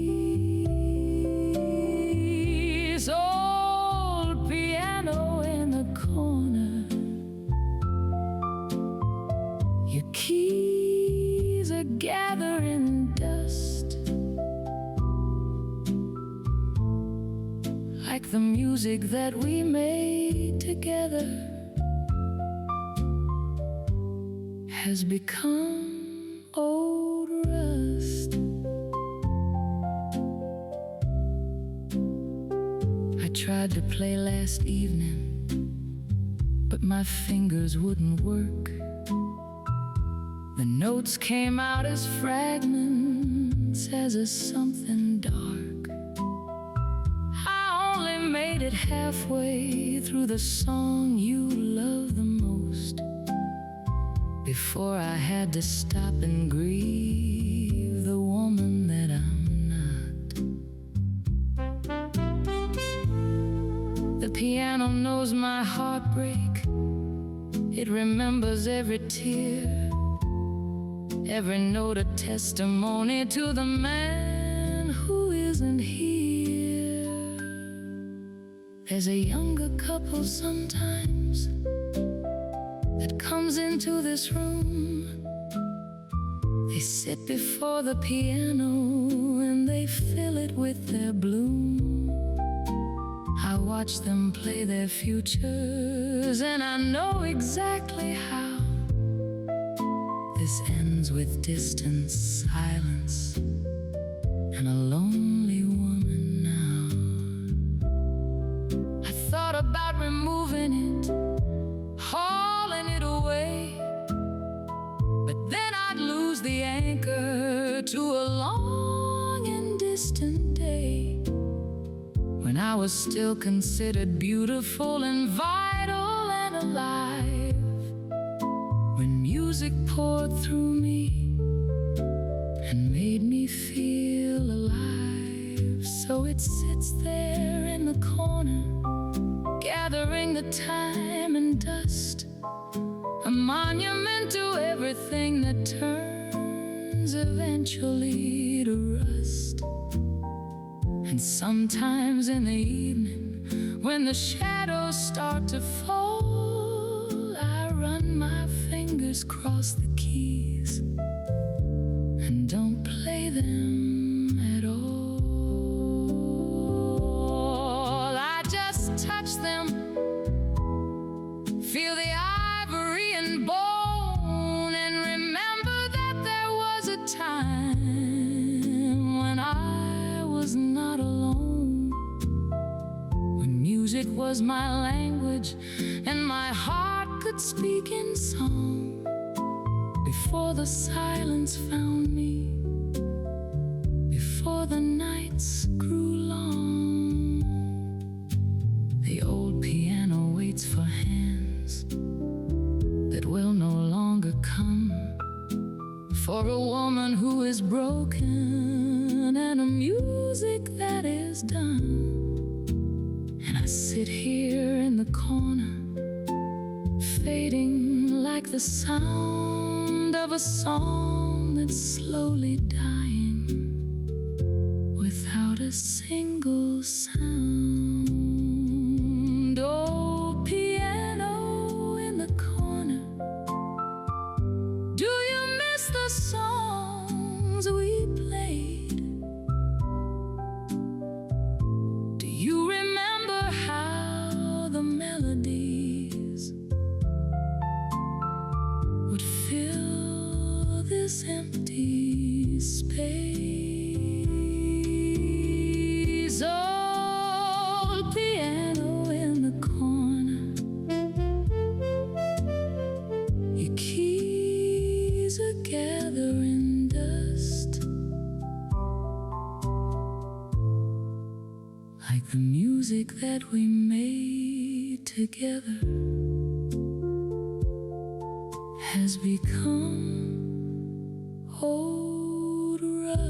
Old piano in the corner, your keys are gathering dust, like the music that we made together has become old rust. I tried to play last evening, but my fingers wouldn't work. The notes came out as fragments, as a something dark. I only made it halfway through the song you love the most, before I had to stop and grieve the woman that I'm not. The piano knows my heartbreak. It remembers every tear, every note a testimony to the man who isn't here. There's a younger couple sometimes that comes into this room. They sit before the piano and they fill it with their bloom. I watch them play their futures, and I know exactly how. This ends with distance, silence, and a lonely woman now. I thought about removing it, hauling it away, but then I'd lose the anchor to a long and distant day, when I was still considered beautiful and vital and alive. When music poured through me and made me feel alive. So it sits there in the corner, gathering the time and dust, a monument to everything that turns eventually to rust. And sometimes in the evening, when the shadows start to fall, I run my fingers across the keys and don't play them at all. I just touch them, feel the ivory and bone, and remember that there was a time when I was not alone, when music was my language and my heart could speak in song, before the silence found me, before the nights grew long. The old piano waits for hands that will no longer come, for a woman who is broken and a music that is done. And I sit here in the corner, fading like the sound of a song that's slowly dying, without a single sound. Oh, piano in the corner, do you miss the songs we played? Do you remember how the melodies would fill this empty space? Oh, music that we made together has become old rust.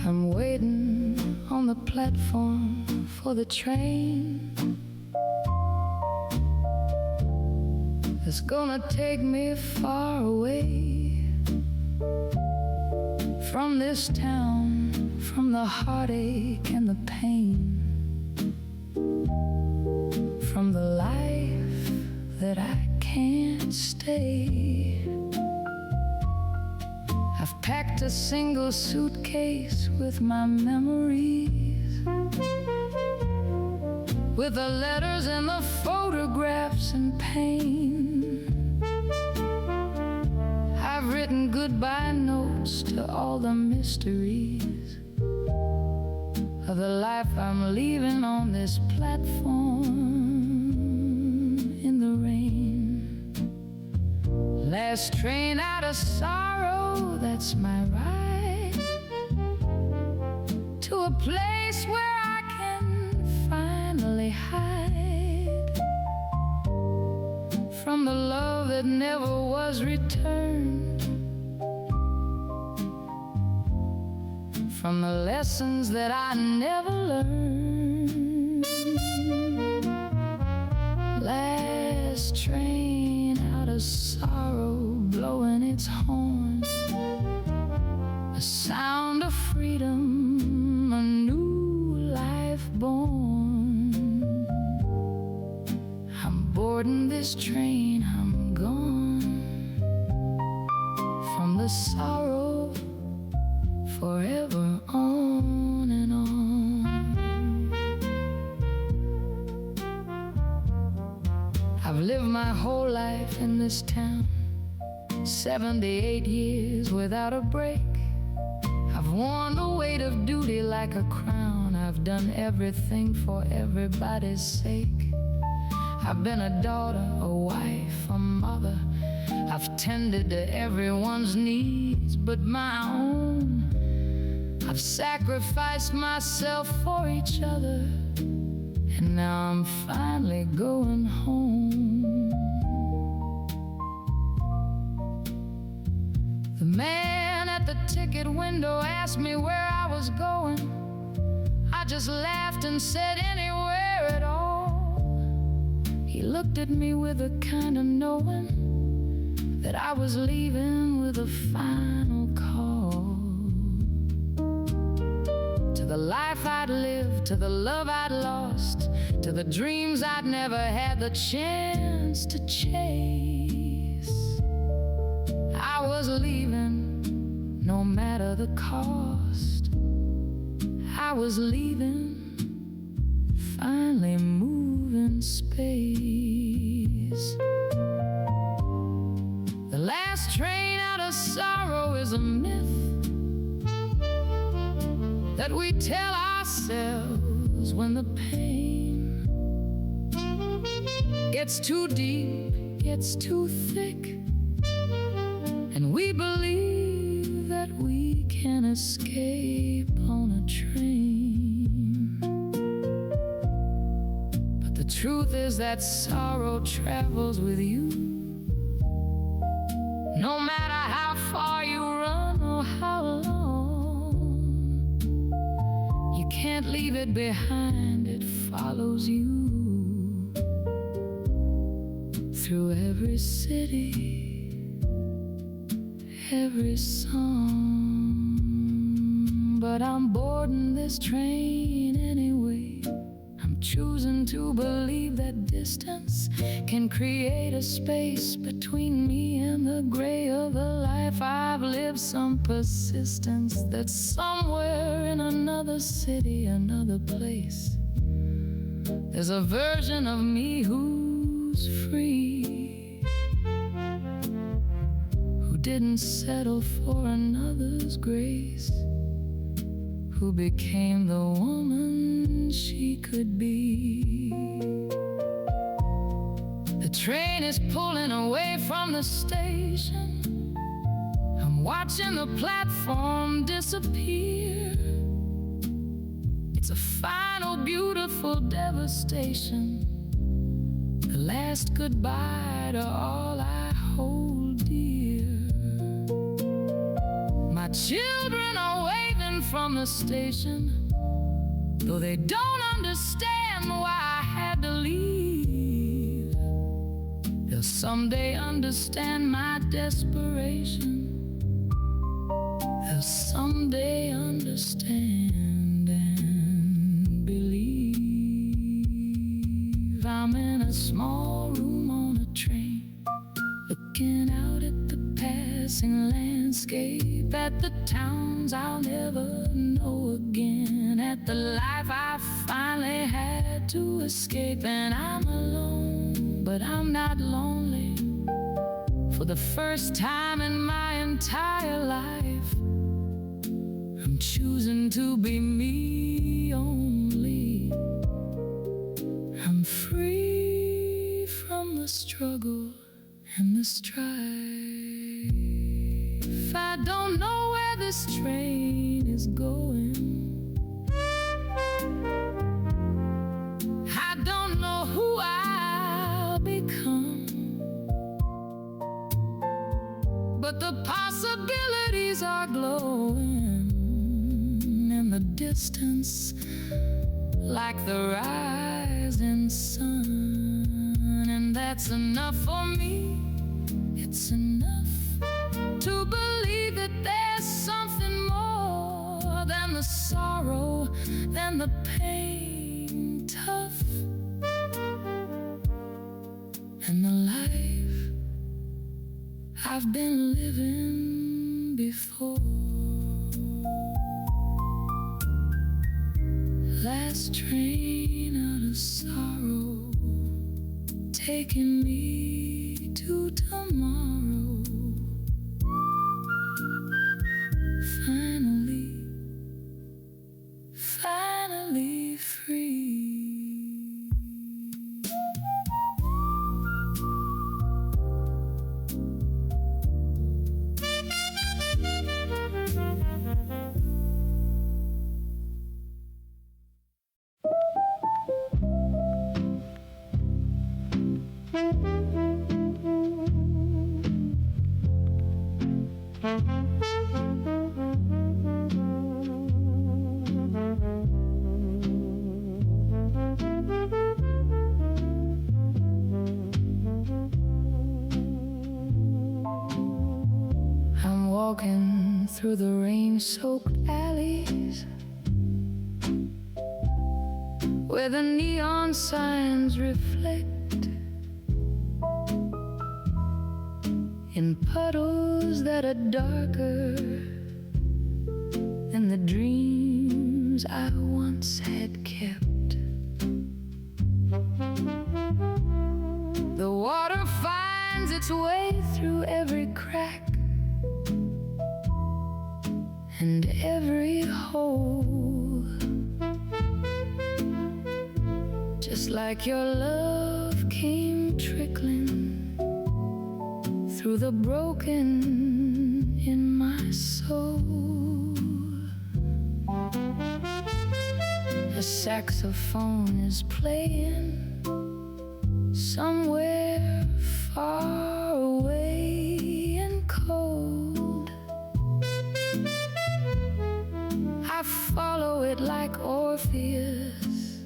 I'm waiting on the platform for the train that's gonna take me far away from this town, from the heartache and the pain, from the life that I can't stay. I've packed a single suitcase with my memories, with the letters and the photographs and pain. I've written goodbye notes to all the mysteries of the life I'm leaving on this platform in the rain. Last train out of sorrow, that's my ride to a place where I can finally hide from the love that never was returned, from the lessons that I never learned. Last train out of sorrow, blowing its horn, a sound of freedom, a new life born. I'm boarding this train, I'm gone from the sorrow, forever on and on. I've lived my whole life in this town, 78 years without a break. I've worn the weight of duty like a crown. I've done everything for everybody's sake. I've been a daughter, a wife, a mother. I've tended to everyone's needs but my own. I've sacrificed myself for each other, and now I'm finally going home. The man at the ticket window asked me where I was going. I just laughed and said anywhere at all. He looked at me with a kind of knowing that I was leaving with a final call to the life I'd lived, to the love I'd lost, to the dreams I'd never had the chance to chase. I was leaving, no matter the cost. I was leaving, finally moving space. The last train out of sorrow is a myth that we tell ourselves when the pain gets too deep, gets too thick, and we believe that we can escape on a train. But the truth is that sorrow travels with you, no matter how far you run or how long. You can't leave it behind, it follows you through every city, every song. But I'm boarding this train anyway. I'm choosing to believe that distance can create a space between me and the gray of the life I've lived. Some persistence that's somewhere in another city, another place. There's a version of me who's free. didn't settle for another's grace, who became the woman she could be. The train is pulling away from the station. I'm watching the platform disappear. It's a final, beautiful devastation, the last goodbye to all I hold dear. My children are waving from the station, though they don't understand why I had to leave. They'll someday understand my desperation. They'll someday understand and believe. I'm in a small room on a train, looking out at the passing landscape, at the towns I'll never know again, at the life I finally had to escape. And I'm alone, but I'm not lonely. For the first time in my entire life, I'm choosing to be me only. I'm free from the struggle and the strife. I don't know where this train is going. I don't know who I'll become, but the possibilities are glowing in the distance, like the rising sun. And that's enough for me. It's enough to believe that there's something more than the sorrow, than the pain, tough, and the life I've been living before. Last train out of sorrow, taking me to tomorrow. Finally free. I'm walking through the rain-soaked alleys, where the neon signs reflect in puddles that are darker than the dreams I once had kept. The water finds its way through every crack and every hole, just like your love came trickling through the broken in my soul. The saxophone is playing somewhere far away and cold. I follow it like Orpheus.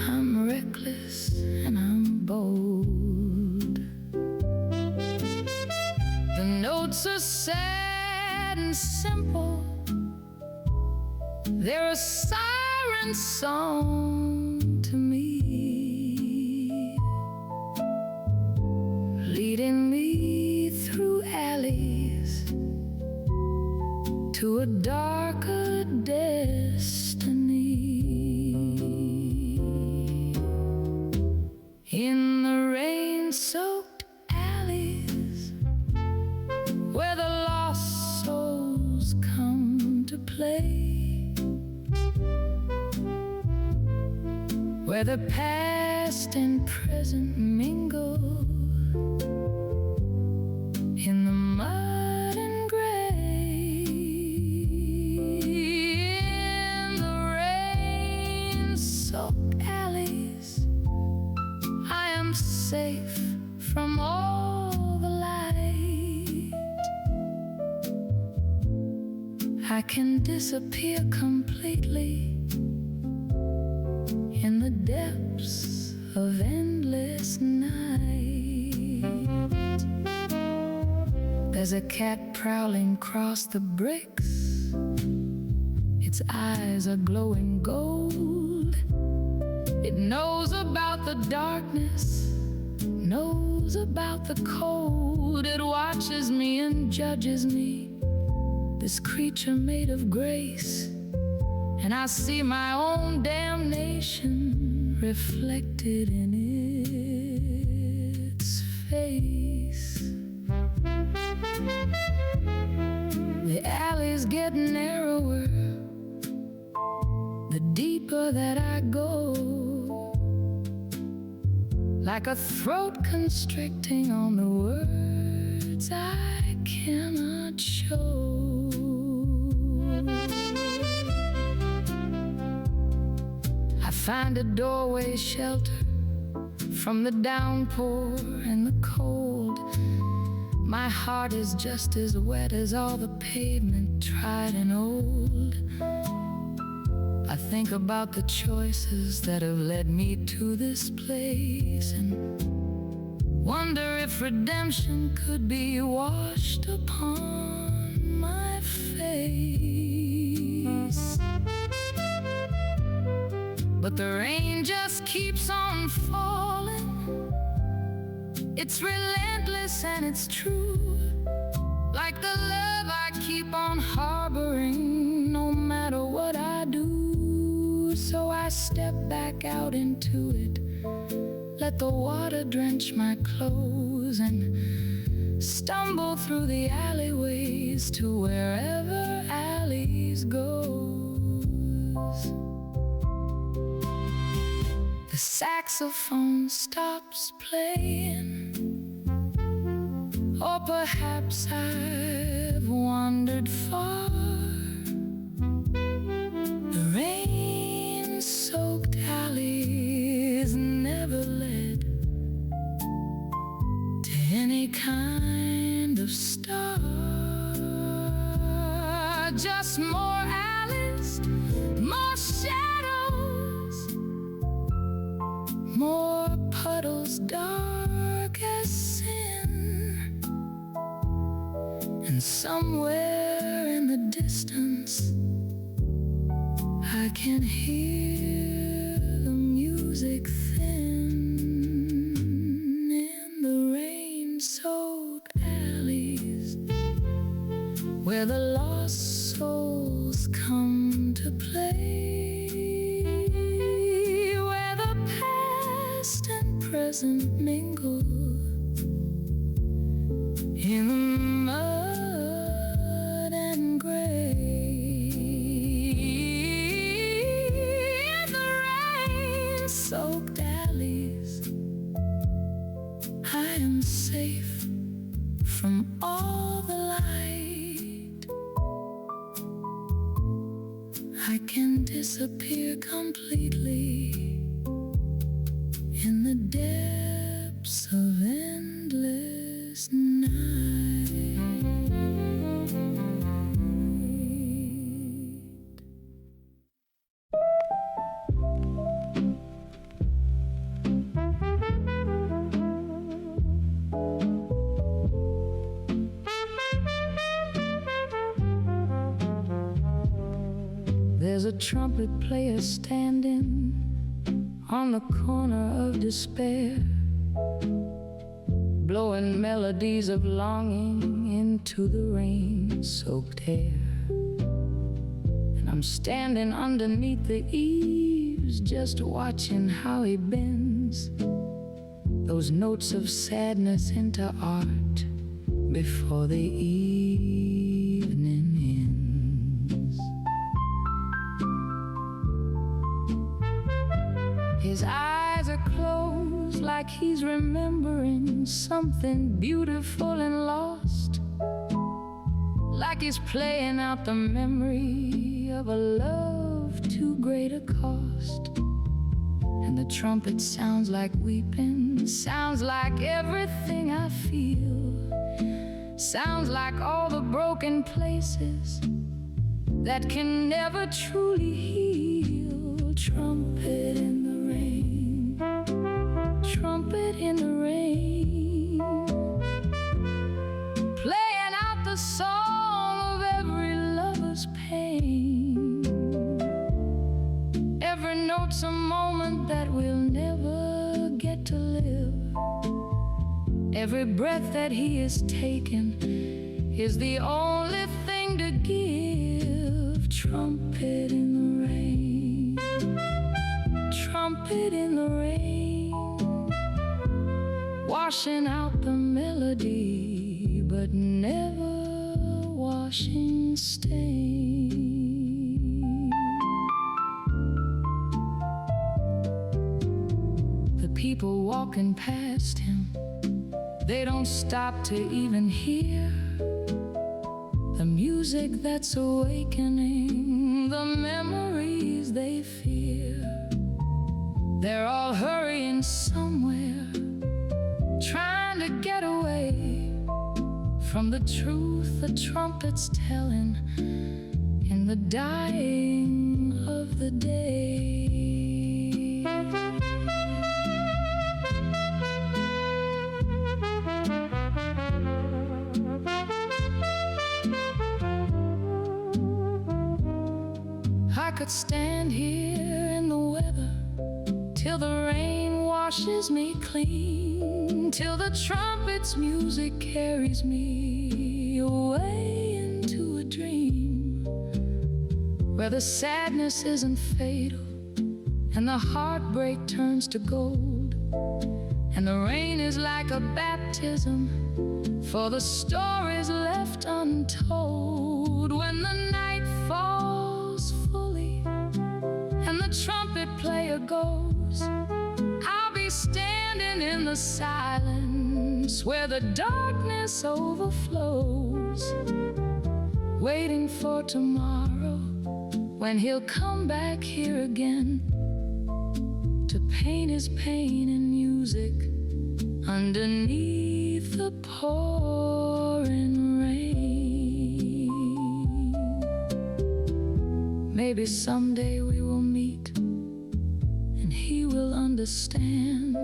I'm reckless and I'm bold. The notes are sad and simple. They're a siren song to me, leading me through alleys to a darker destiny. In the rain-soaked alleys, play, where the past and present mingle in the mud and gray. In the rain-soaked alleys, I am safe from all the light. I can disappear completely in the depths of endless night. There's a cat prowling across the bricks. Its eyes are glowing gold. It knows about the darkness, knows about the cold. It watches me and judges me, this creature made of grace. And I see my own damnation reflected in its face. The alleys get narrower the deeper that I go, like a throat constricting on the words I cannot show. I find a doorway shelter from the downpour and the cold. My heart is just as wet as all the pavement, tried and old. I think about the choices that have led me to this place, and wonder if redemption could be washed upon my face. But the rain just keeps on falling. It's relentless and it's true, like the love I keep on harboring no matter what I do. So I step back out into it, let the water drench my clothes, and stumble through the alleyways to wherever alleys goes. The saxophone stops playing, or perhaps I've wandered far. The rain-soaked alleys never led to any kind of star. Just more alleys, more shadows, more puddles dark as sin. And somewhere in the distance, I can hear the music thin. In the rain-soaked alleys, where the lost souls come to play, where the past and present mingle in the mud and gray. In the rain-soaked alleys, I am safe from all the light. I can disappear completely in the depths of endless night. There's a trumpet player standing on the corner of despair, blowing melodies of longing into the rain-soaked air. And I'm standing underneath the eaves, just watching how he bends those notes of sadness into art before the evening ends. like he's remembering something beautiful and lost, like he's playing out the memory of a love too great a cost. And the trumpet sounds like weeping, sounds like everything I feel, sounds like all the broken places that can never truly heal. Trumpet in the rain, trumpet in the rain, playing out the song of every lover's pain. Every note's a moment that we'll never get to live. Every breath that he is taking is the only thing to give. Trumpet in the rain, trumpet in the rain, washing out the melody, but never washing stain. The people walking past him, they don't stop to even hear the music that's awakening the memories they fear. They're all hurrying somewhere, trying to get away from the truth the trumpet's telling in the dying of the day. I could stand here in the weather till the rain washes me clean, till the trumpet's music carries me away into a dream where the sadness isn't fatal and the heartbreak turns to gold, and the rain is like a baptism for the stories left untold. When the night falls fully and the trumpet player goes, I'll be standing in the silence where the darkness overflows, waiting for tomorrow when he'll come back here again to paint his pain in music underneath the pouring rain. Maybe someday we will meet and he will understand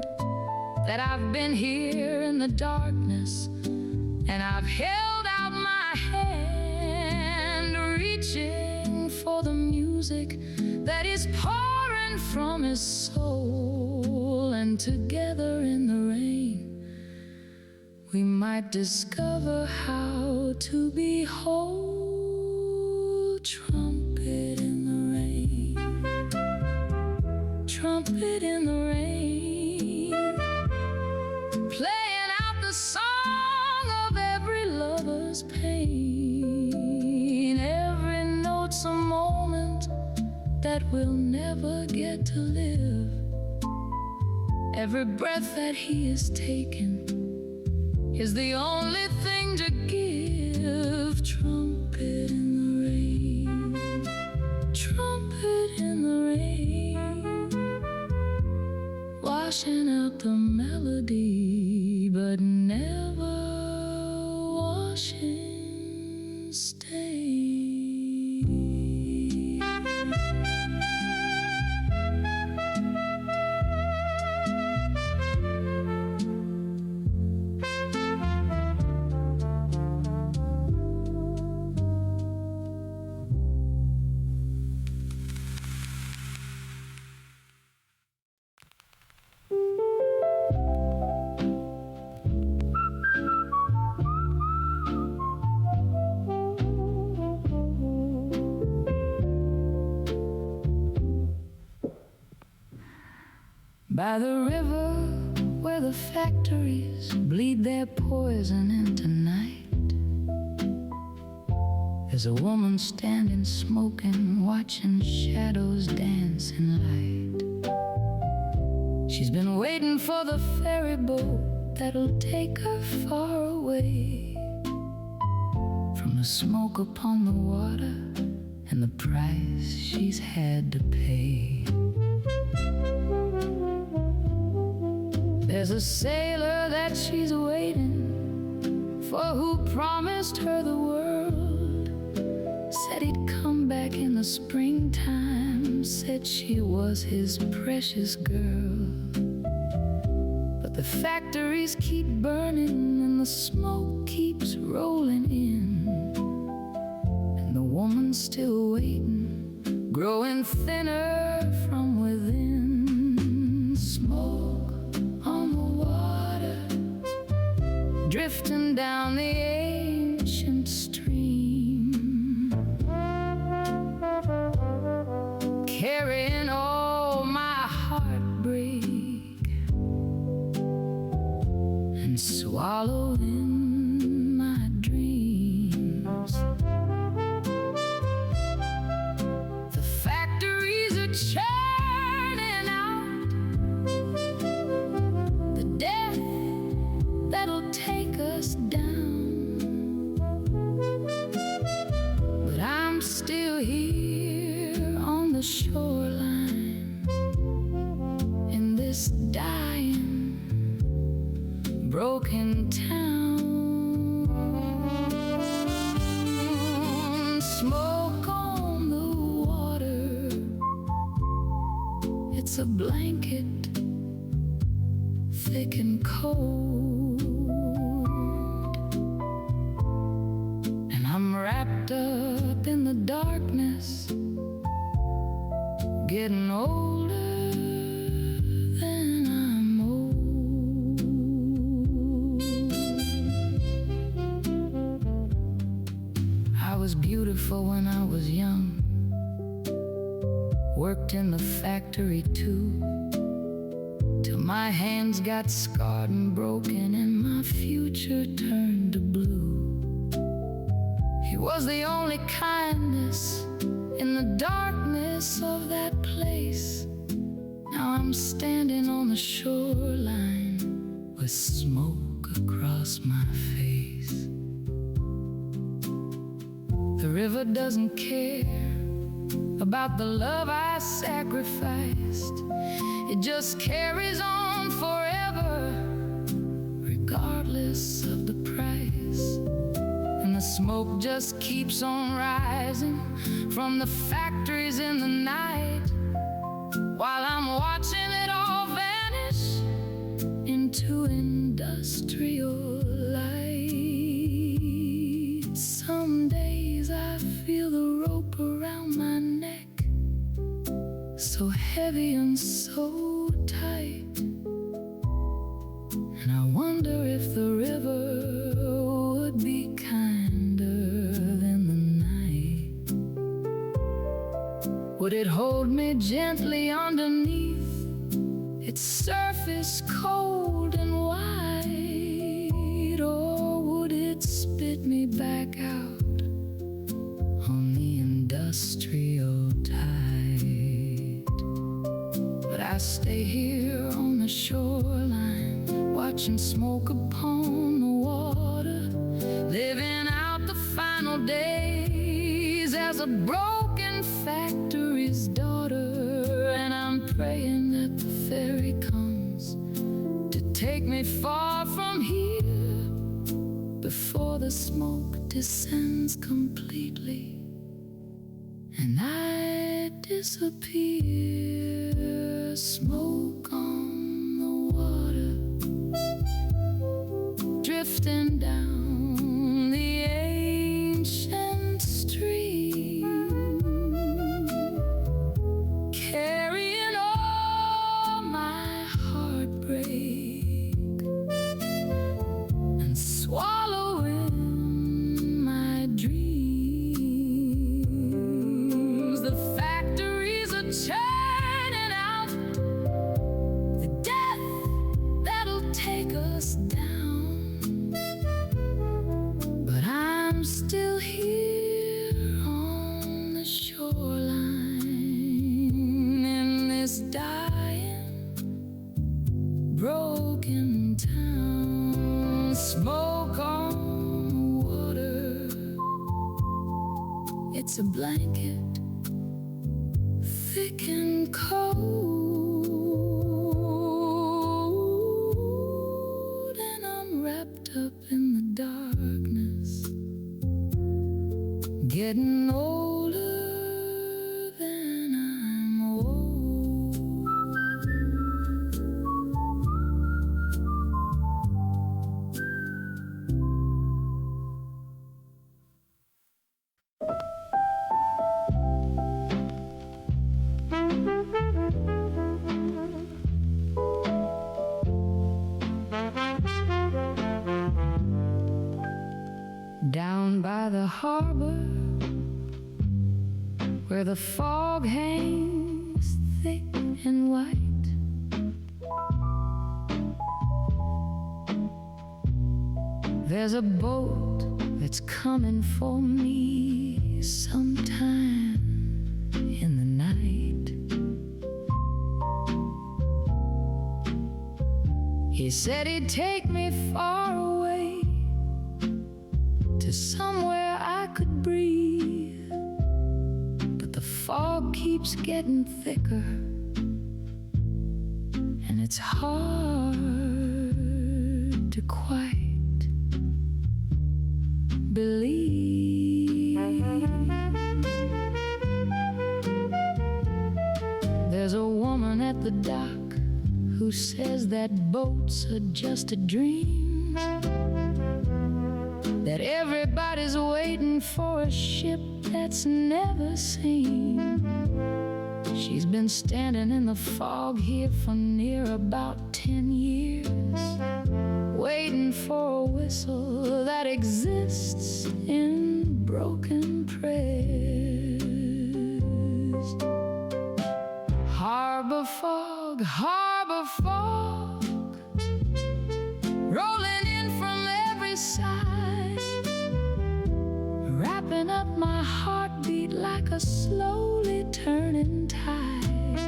that I've been here in the darkness and I've held out my hand, reaching for the music that is pouring from his soul. And together in the rain we might discover how to be whole. Trumpet in the rain, trumpet in the rain, playing out the song of every lover's pain. Every note's a moment that we'll never get to live. Every breath that he is taking is the only thing to give. Trumpet in the rain, trumpet in the rain, washing out the melody, but never washing stain. By the river where the factories bleed their poison into night, there's a woman standing smoking, watching shadows dance in light. She's been waiting for the ferry boat that'll take her far away from the smoke upon the water and the price she's had to pay. There's a sailor that she's waiting for, who promised her the world, said he'd come back in the springtime, said she was his precious girl. But the factories keep burning and the smoke keeps rolling in, and the woman's still waiting, growing thinner from within. Smoke on the water, drifting down the ancient stream, carrying all my heartbreak and swallowing my dreams. The factories are churning out the death that'll take us down, but I'm still here on the shoreline in this dying, broken town. Smoke on the water, it's a blanket thick and cold, and I'm wrapped up in the darkness, getting older than I'm old. I was beautiful when I was young, worked in the factory too, till my hands got scarred and broken and my future turned to blue. He was the only kindness in the darkness of that place. Now I'm standing on the shoreline with smoke across my face. The river doesn't care about the love I sacrificed. It just carries on forever, regardless of the price. And the smoke just keeps on rising from the factories in the night, while I'm watching it all vanish into industrial light. Some days I feel the rope around my neck, so heavy and so tight, and I wonder if the river would be kinder than the night. Would it hold me gently underneath its surface, cold and white, or would it spit me back out on the industrial tide? But I stay here on the shoreline, watching smoke upon the water, living out the final days as a broken factory's daughter. And I'm praying that the ferry comes to take me far from here before the smoke descends completely and I disappear. Smoke on the water, drifting down the ancient stream, carrying all my heartbreak and swallowing my dreams. The factories are churning out the death that'll take us down, It's a blanket, thick and cold, and I'm wrapped up in the darkness, getting older than I'm old. Down by the harbor, where the fog hangs thick and white, there's a boat that's coming for me sometime in the night. He said he'd take me far away to somewhere I could breathe, but the fog keeps getting thicker, and it's hard to quite believe. There's a woman at the dock who says that boats are just a dream, that everybody's waiting for a ship that's never seen. She's been standing in the fog here for near about 10 years, waiting for a whistle that exists in broken prayers. Harbor fog, harbor fog, rolling in from every side, wrapping up my heartbeat like a slowly turning tide.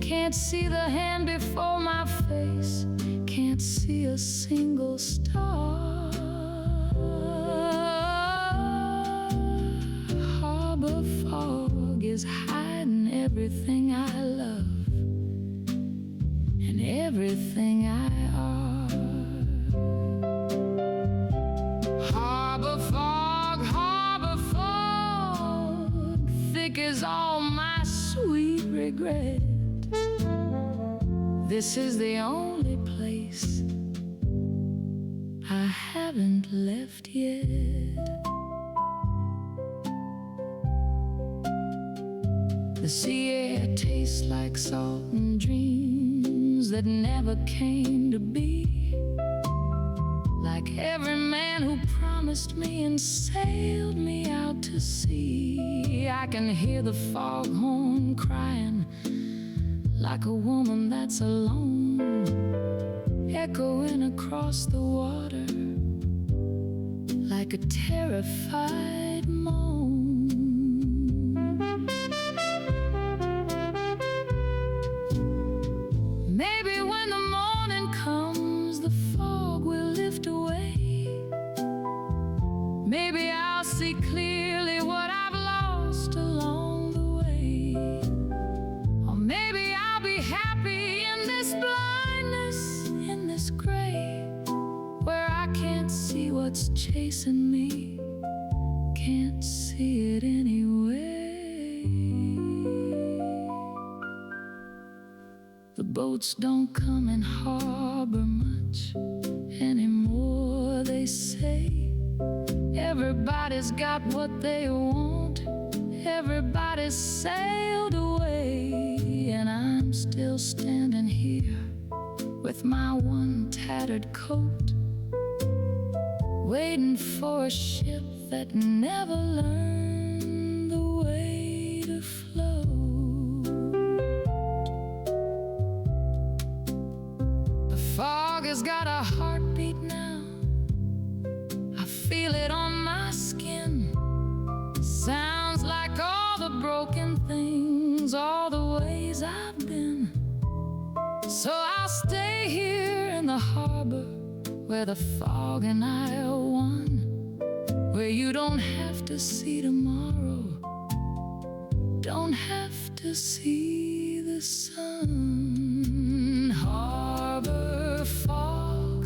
Can't see the hand before my face, can't see a single star. Harbor fog is hiding everything I love and everything I are. Harbor fog, thick as all my sweet regret. This is the only place I haven't left yet. The sea air tastes like salt and dreams that never came to be, like every man who promised me and sailed me out to sea. I can hear the foghorn crying like a woman that's alone, echoing across the water like a terrified moan. Maybe when the morning comes, the fog will lift away. Maybe I'll see clearly what I've lost along the way. Or maybe I'll be happy in this blindness, in this gray, where I can't see what's chasing me, can't see it anyway. The boats don't come in harbor much anymore, they say. Everybody's got what they want, everybody's sailed away, and I'm still standing here with my one tattered coat, waiting for a ship that never learned the way to float. The fog has got a heartbeat now, I feel it on my skin. Sounds like all the broken things, all the ways I've been. So I'll stay here in the harbor where the fog and I are one, where you don't have to see tomorrow, don't have to see the sun. Harbor fog,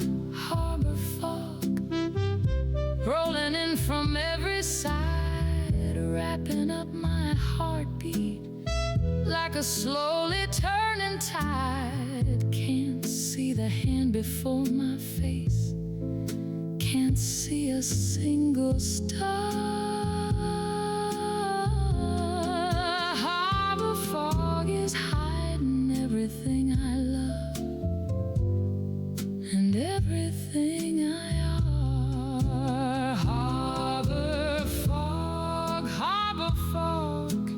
rolling in from every side, wrapping up my heartbeat like a slowly turning tide. Can't see the hand before my face, can't see a single star. Harbor fog is hiding everything I love and everything I are. Harbor fog,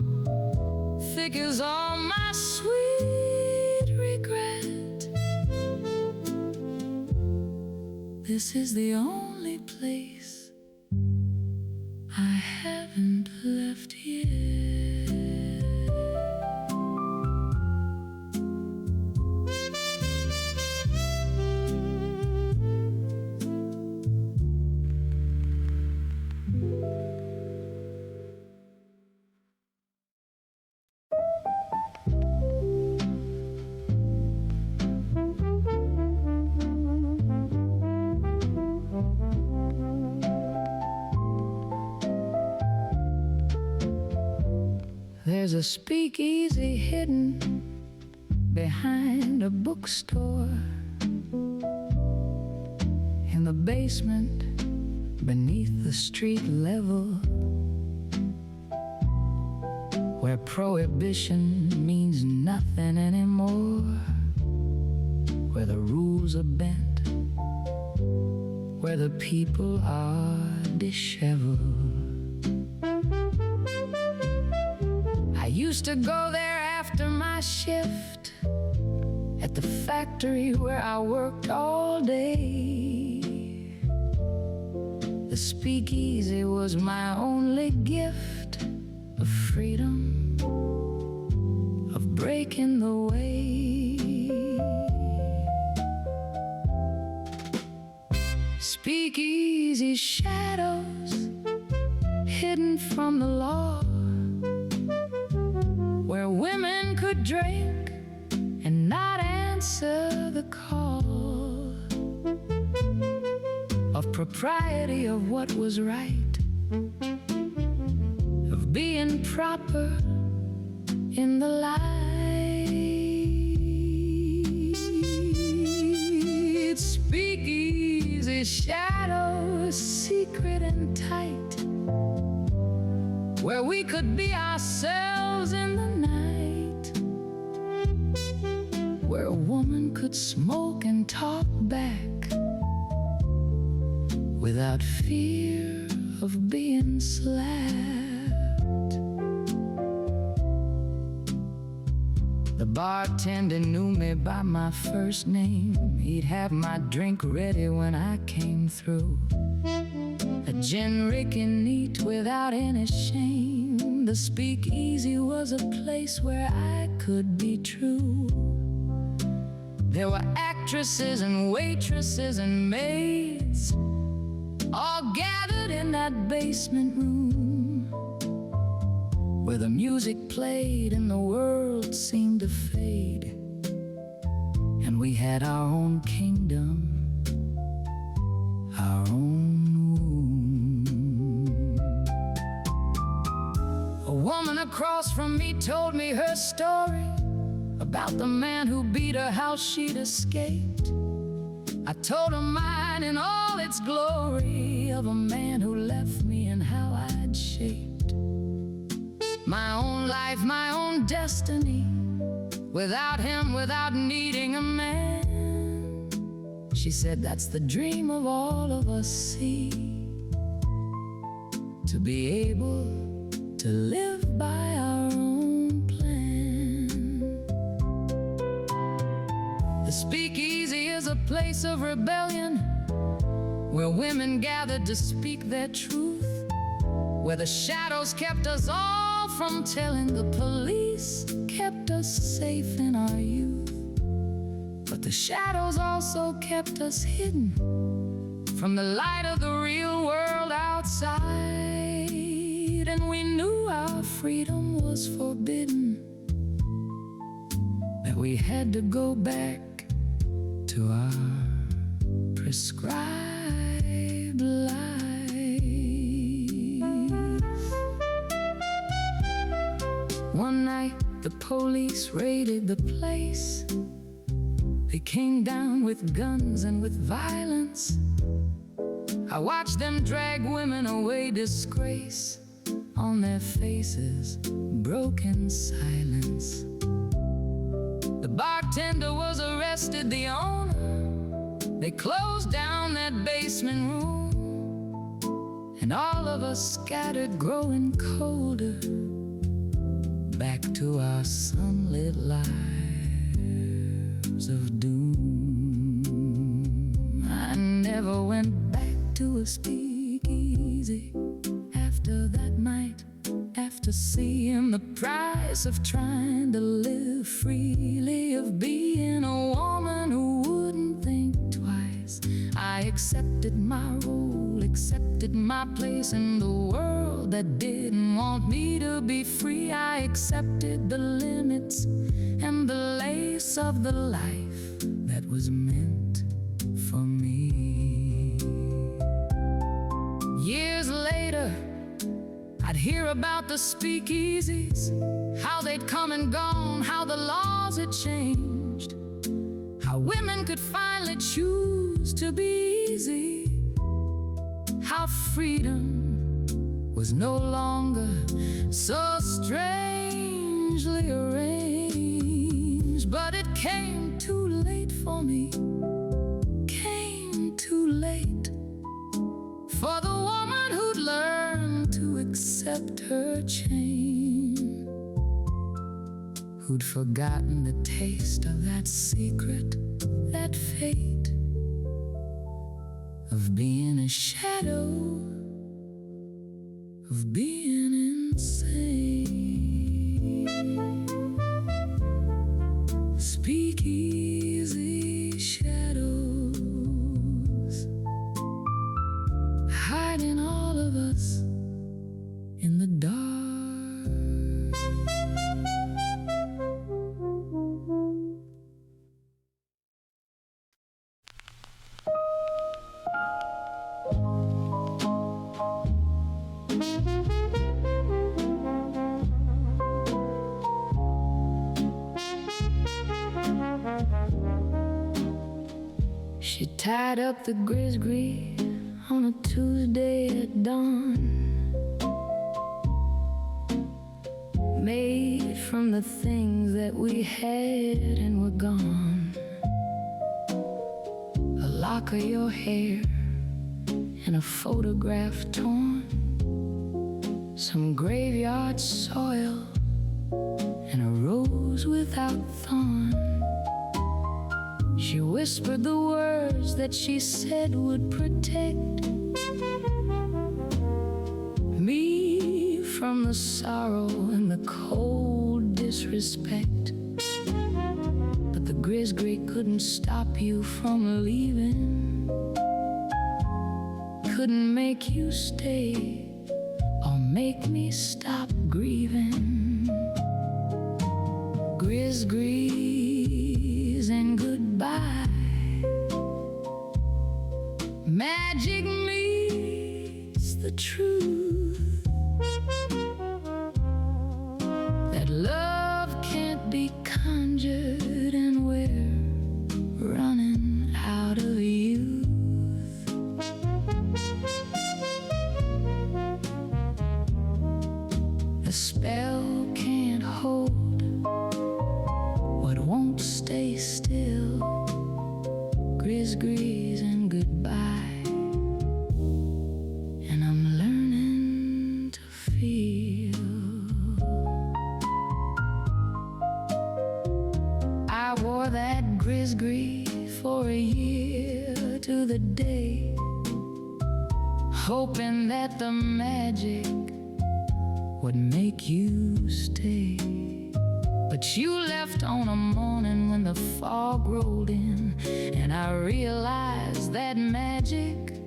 thick as all my sweet regret. This is the only place I haven't left yet. There's a speakeasy hidden behind a bookstore in the basement beneath the street level, where prohibition means nothing anymore, where the rules are bent, where the people are disheveled. I used to go there after my shift at the factory where I worked all day. The speakeasy was my only gift of freedom, of breaking the way. Speakeasy shadows hidden from the law, where women could drink and not answer the call, of propriety, of what was right, of being proper in the light. Speakeasy shadows, secret and tight, where we could be ourselves in the night, where a woman could smoke and talk back without fear of being slapped. The bartender knew me by my first name. He'd have my drink ready when I came through, a gin Ricky neat without any shame. The speakeasy was a place where I could be true. There were actresses and waitresses and maids, all gathered in that basement room, where the music played and the world seemed to fade, and we had our own kingdom, our own room. A woman across from me told me her story about the man who beat her, how she'd escaped. I told her mine in all its glory, of a man who left me and how I'd shaped my own life, my own destiny, without him, without needing a man. She said that's the dream of all of us, see, to be able to live by our own plan. The speakeasy is a place of rebellion, where women gathered to speak their truth, where the shadows kept us all from telling the police, kept us safe in our youth. But the shadows also kept us hidden from the light of the real world outside. outside, and we knew our freedom was forbidden, that we had to go back to our prescribed life. One night the police raided the place. They came down with guns and with violence. I watched them drag women away, disgrace on their faces, broken silence. The bartender was arrested, the owner. They closed down that basement room, and all of us scattered, growing colder, back to our sunlit lives of doom. I never went back to a speakeasy after that night, after seeing the price of trying to live freely, of being a woman who wouldn't think twice. I accepted my role, accepted my place in the world that didn't want me to be free. I accepted the limits and the lace of the life that was meant for me. Years later, I'd hear about the speakeasies, how they'd come and gone, how the laws had changed, how women could finally choose to be easy, how freedom was no longer so strangely arranged. But it came too late for me, came too late for the woman who'd learned to accept her chain, who'd forgotten the taste of that secret, that fate of being a shadow, of being insane. Speakeasy shadows hiding all of us in the dark. She tied up the grizzly on a Tuesday at dawn, made from the things that we had and were gone. A lock of your hair and a photograph torn, some graveyard soil and a rose without thorn. She whispered the words that she said would protect me from the sorrow and the cold disrespect. But the grizzly couldn't stop you from leaving, couldn't make you stay or make me stop grieving. Grizzlies and goodbye, magic meets the truth, that love can't be conjured, and we're running out of youth. The spell can't hold what won't stay still. Grizzlies and goodbye, and I'm learning to feel. I wore that grizzly for a year to the day, hoping that the magic would make you stay. But you left on a morning when the fog rolled in, and I realized that magic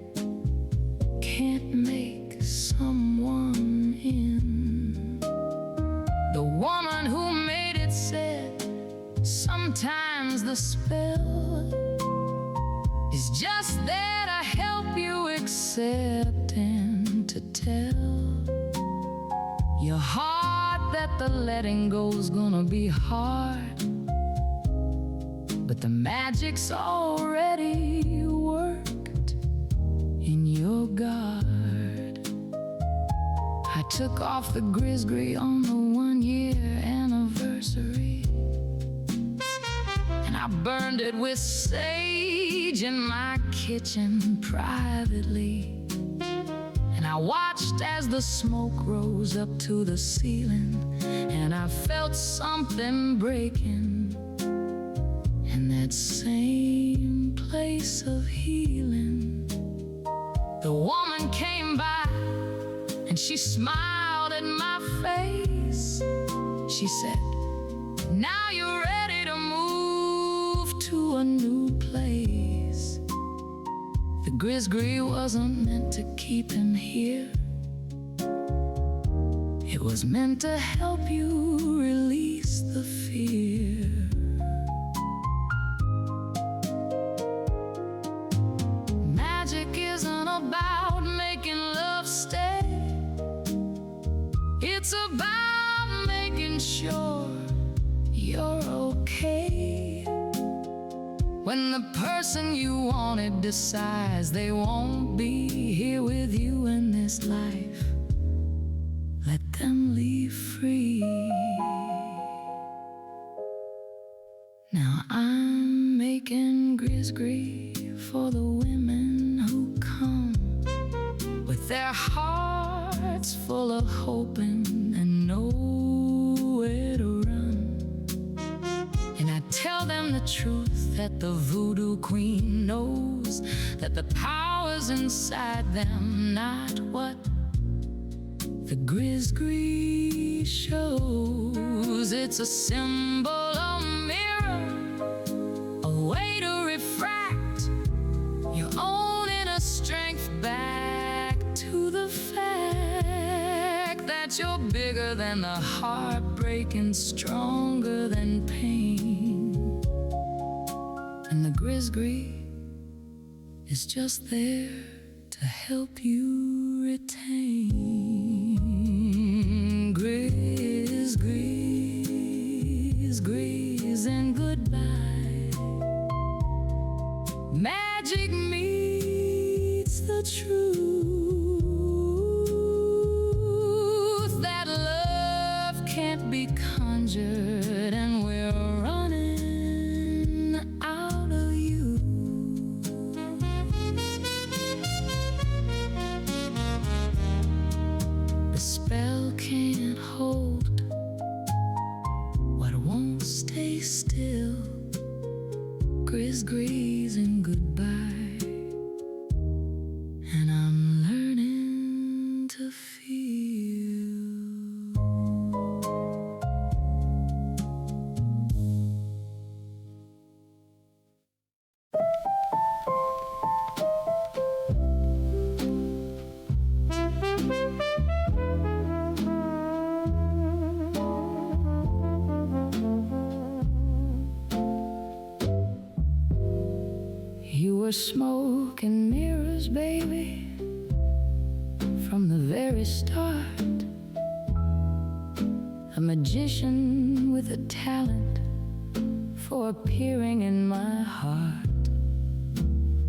can't make accepting to tell your heart that the letting go's gonna be hard, but the magic's already worked in your guard. I took off the grisgris on the 1-year anniversary, and I burned it with sage in my kitchen privately. And I watched as the smoke rose up to the ceiling, and I felt something breaking in that same place of healing. The woman came by and she smiled at my face. She said, "Now you're ready to move to a new place." The grisgris wasn't meant to keep him here. It was meant to help you release the fear. Magic isn't about making love stay. It's about making sure you're okay. When the person you wanted decides they won't be here with you in this life, let them leave free. Now I'm making grisgris for the women who come with their hearts full of hoping and nowhere to run. And I tell them the truth, that the voodoo queen knows that the power's inside them, not what the grisgris shows. It's a symbol, a mirror, a way to refract your own inner strength back to the fact that you're bigger than the heartbreak and stronger than pain. And the grisgris is just there to help you retain. Gris and goodbye. Magic meets the truth that love can't be conjured, and we're running out of you. The spell can't hold what won't stay still. Gris and goodbye, and I'm learning to feel. You were smoke and mirrors, baby, from the very start. A magician with a talent for appearing in my heart.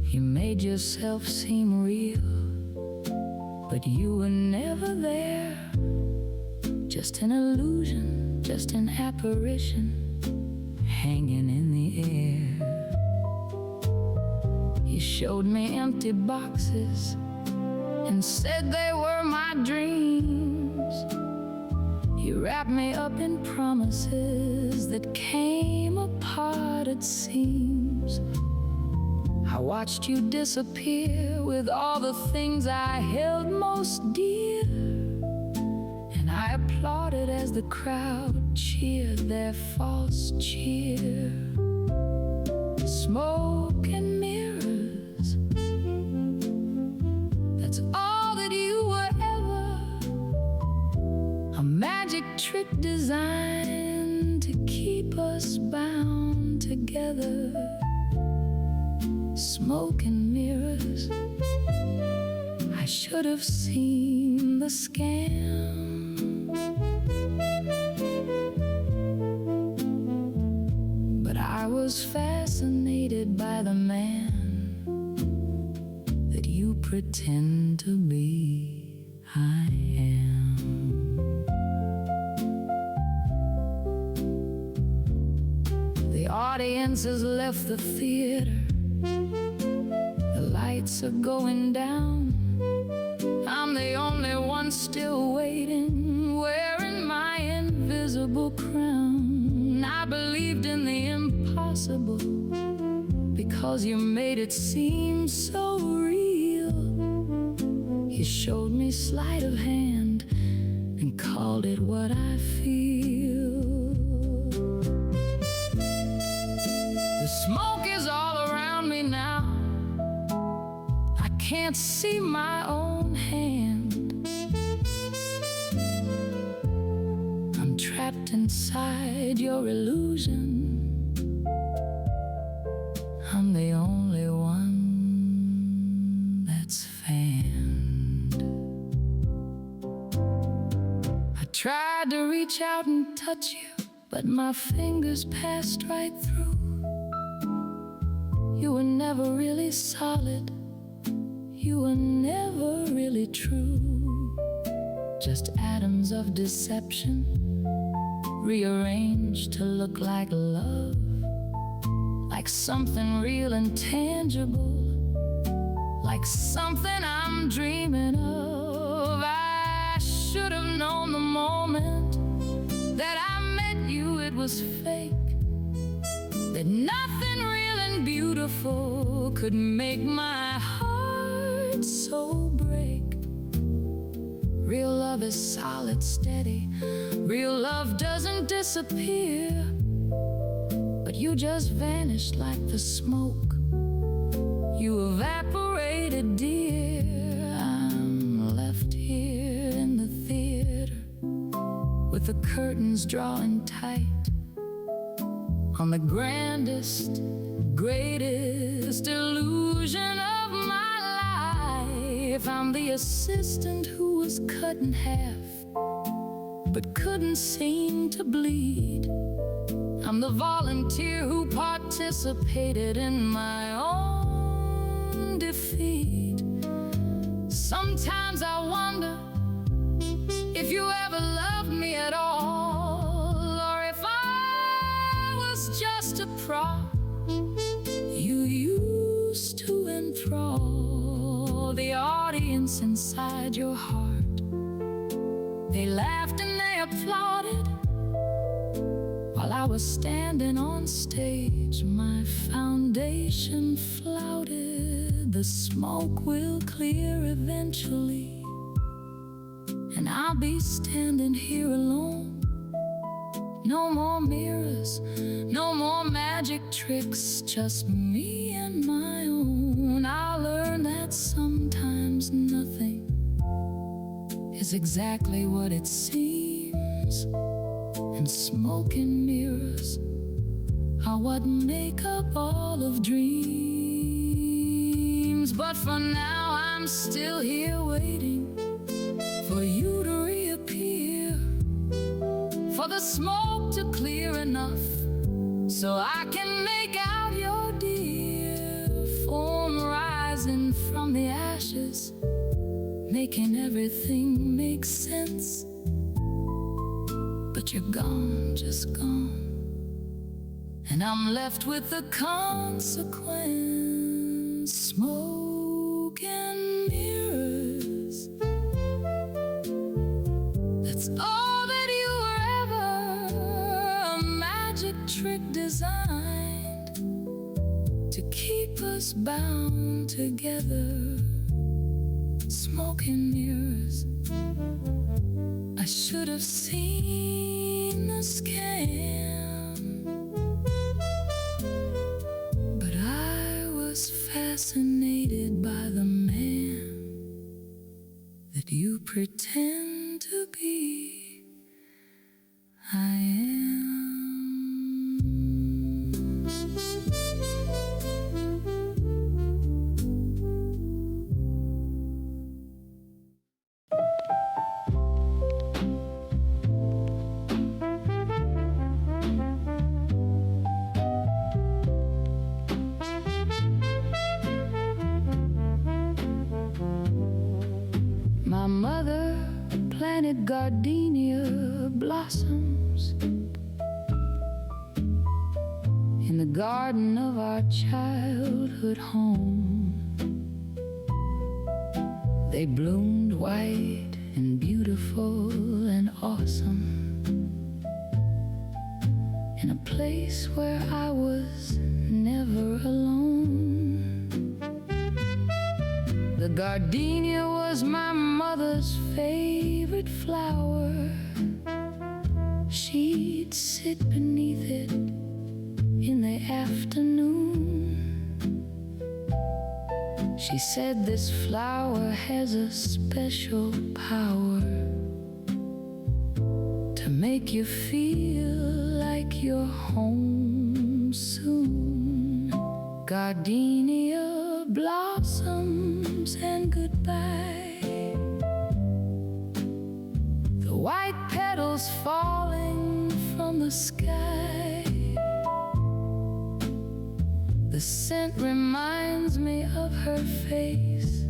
You made yourself seem real, but you were never there. Just an illusion, just an apparition, hanging in the air. You showed me empty boxes and said they were my dreams. You wrapped me up in promises that came apart at seams. I watched you disappear with all the things I held most dear, and I applauded as the crowd cheered their false cheer. Smoke and mirrors, that's all that you were ever. A magic trick designed to keep us bound together. Smoke and mirrors, should have seen the scam. But I was fascinated by the man that you pretend to be. I am. The audience has left the theater. The lights are going down. I'm the only one still waiting, wearing my invisible crown. I believed in the impossible because you made it seem so real. You showed me sleight of hand and called it what I feel. The smoke is all around me now. I can't see my own hand. I'm trapped inside your illusion. I'm the only one that's fanned. I tried to reach out and touch you, but my fingers passed right through. You were never really solid. You were never really true. Just atoms of deception, rearranged to look like love, like something real and tangible, like something I'm dreaming of. I should have known the moment that I met you it was fake, that nothing real and beautiful could make my heart so break. Real love is solid, steady. Real love doesn't disappear. But you just vanished like the smoke. You evaporated, dear. I'm left here in the theater with the curtains drawn tight on the grandest, greatest illusion of my life. I'm the assistant who was cut in half but couldn't seem to bleed. I'm the volunteer who participated in my own defeat. Sometimes I wonder if you ever loved me at all, or if I was just a prop you used to enthrall. The audience inside your heart, they laughed and they applauded while I was standing on stage. My foundation flouted. The smoke will clear eventually, and I'll be standing here alone. No more mirrors, no more magic tricks, just me and my own. I'll learn that sometimes nothing is exactly what it seems, and smoke and mirrors are what make up all of dreams. But for now I'm still here waiting for you to reappear, for the smoke to clear enough so I can make out your dear form rising from the ashes, making everything make sense. But you're gone, just gone, and I'm left with the consequence. Smoke and mirrors, that's all that you were ever. A magic trick designed to keep us bound together. Smoke and mirrors, I should have seen the scam, but I was fascinated by the man that you pretend to be. I am. mother planted gardenia blossoms in the garden of our childhood home. They bloomed white and beautiful and awesome in a place where I was never alone. The gardenia was my mother's favorite flower. She'd sit beneath it in the afternoon. She said this flower has a special power to make you feel like you're home soon. Gardenia blossoms and goodbye, the white petals falling from the sky. The scent reminds me of her face,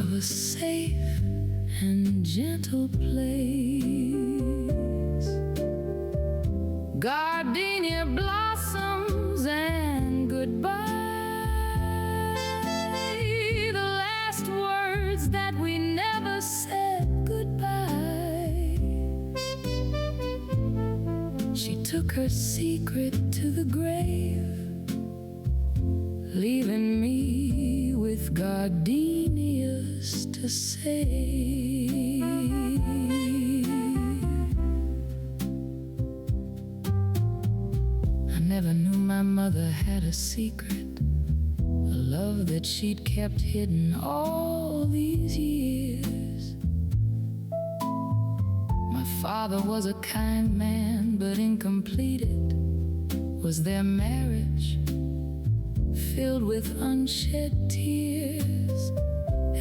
of a safe and gentle place. Gardenia blossoms and goodbye, the last words that we never said goodbye. She took her secret to the grave, leaving me with gardenias to save. I never knew my mother had a secret, a love that she'd kept hidden all these years. My father was a kind man, but incompleted was their marriage, filled with unshed tears.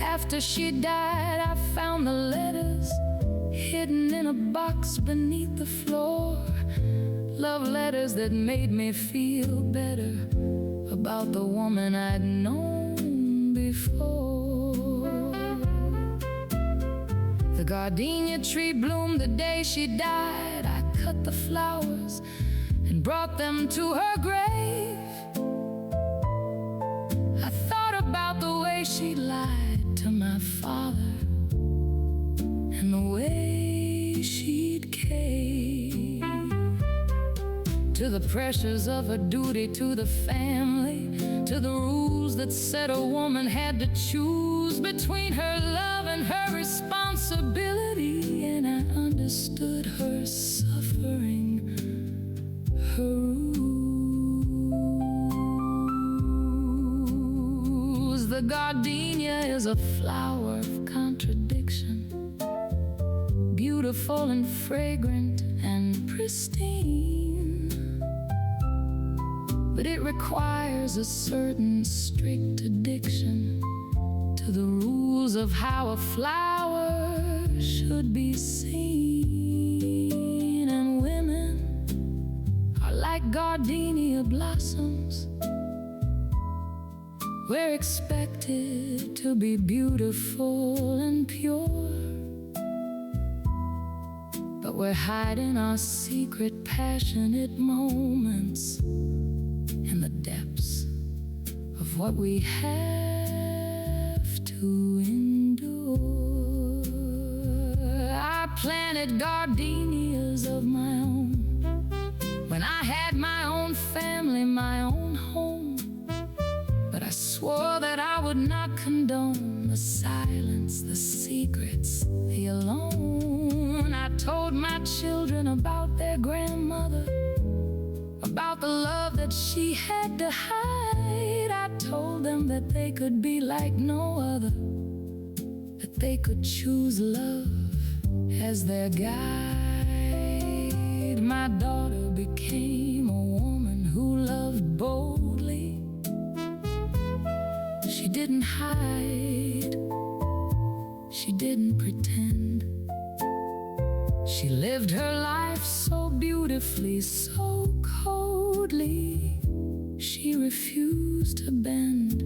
After she died, I found the letters hidden in a box beneath the floor. Love letters that made me feel better about the woman I'd known before. The gardenia tree bloomed the day she died. I cut the flowers and brought them to her grave. I thought about the way she lied to my father and the way she'd cave to the pressures of her duty to the family, to the rules that said a woman had to choose between her love and her responsibility. And I understood her suffering, her rules. The gardenia is a flower of contradiction, beautiful and fragrant and pristine. But it requires a certain strict addiction to the rules of how a flower should be seen. And women are like gardenia blossoms. We're expected to be beautiful and pure, but we're hiding our secret, passionate moments in the depths of what we have to endure. I planted gardenias of my own when I had my own family, my own home. But I swore that I would not condone the silence, the secrets, the alone. I told my children about their grandmother, about the love that she had to hide. I told them that they could be like no other, that they could choose love as their guide. My daughter became a woman who loved boldly. She didn't hide, she didn't pretend. She lived her life so beautifully, so coldly. She refused to bend,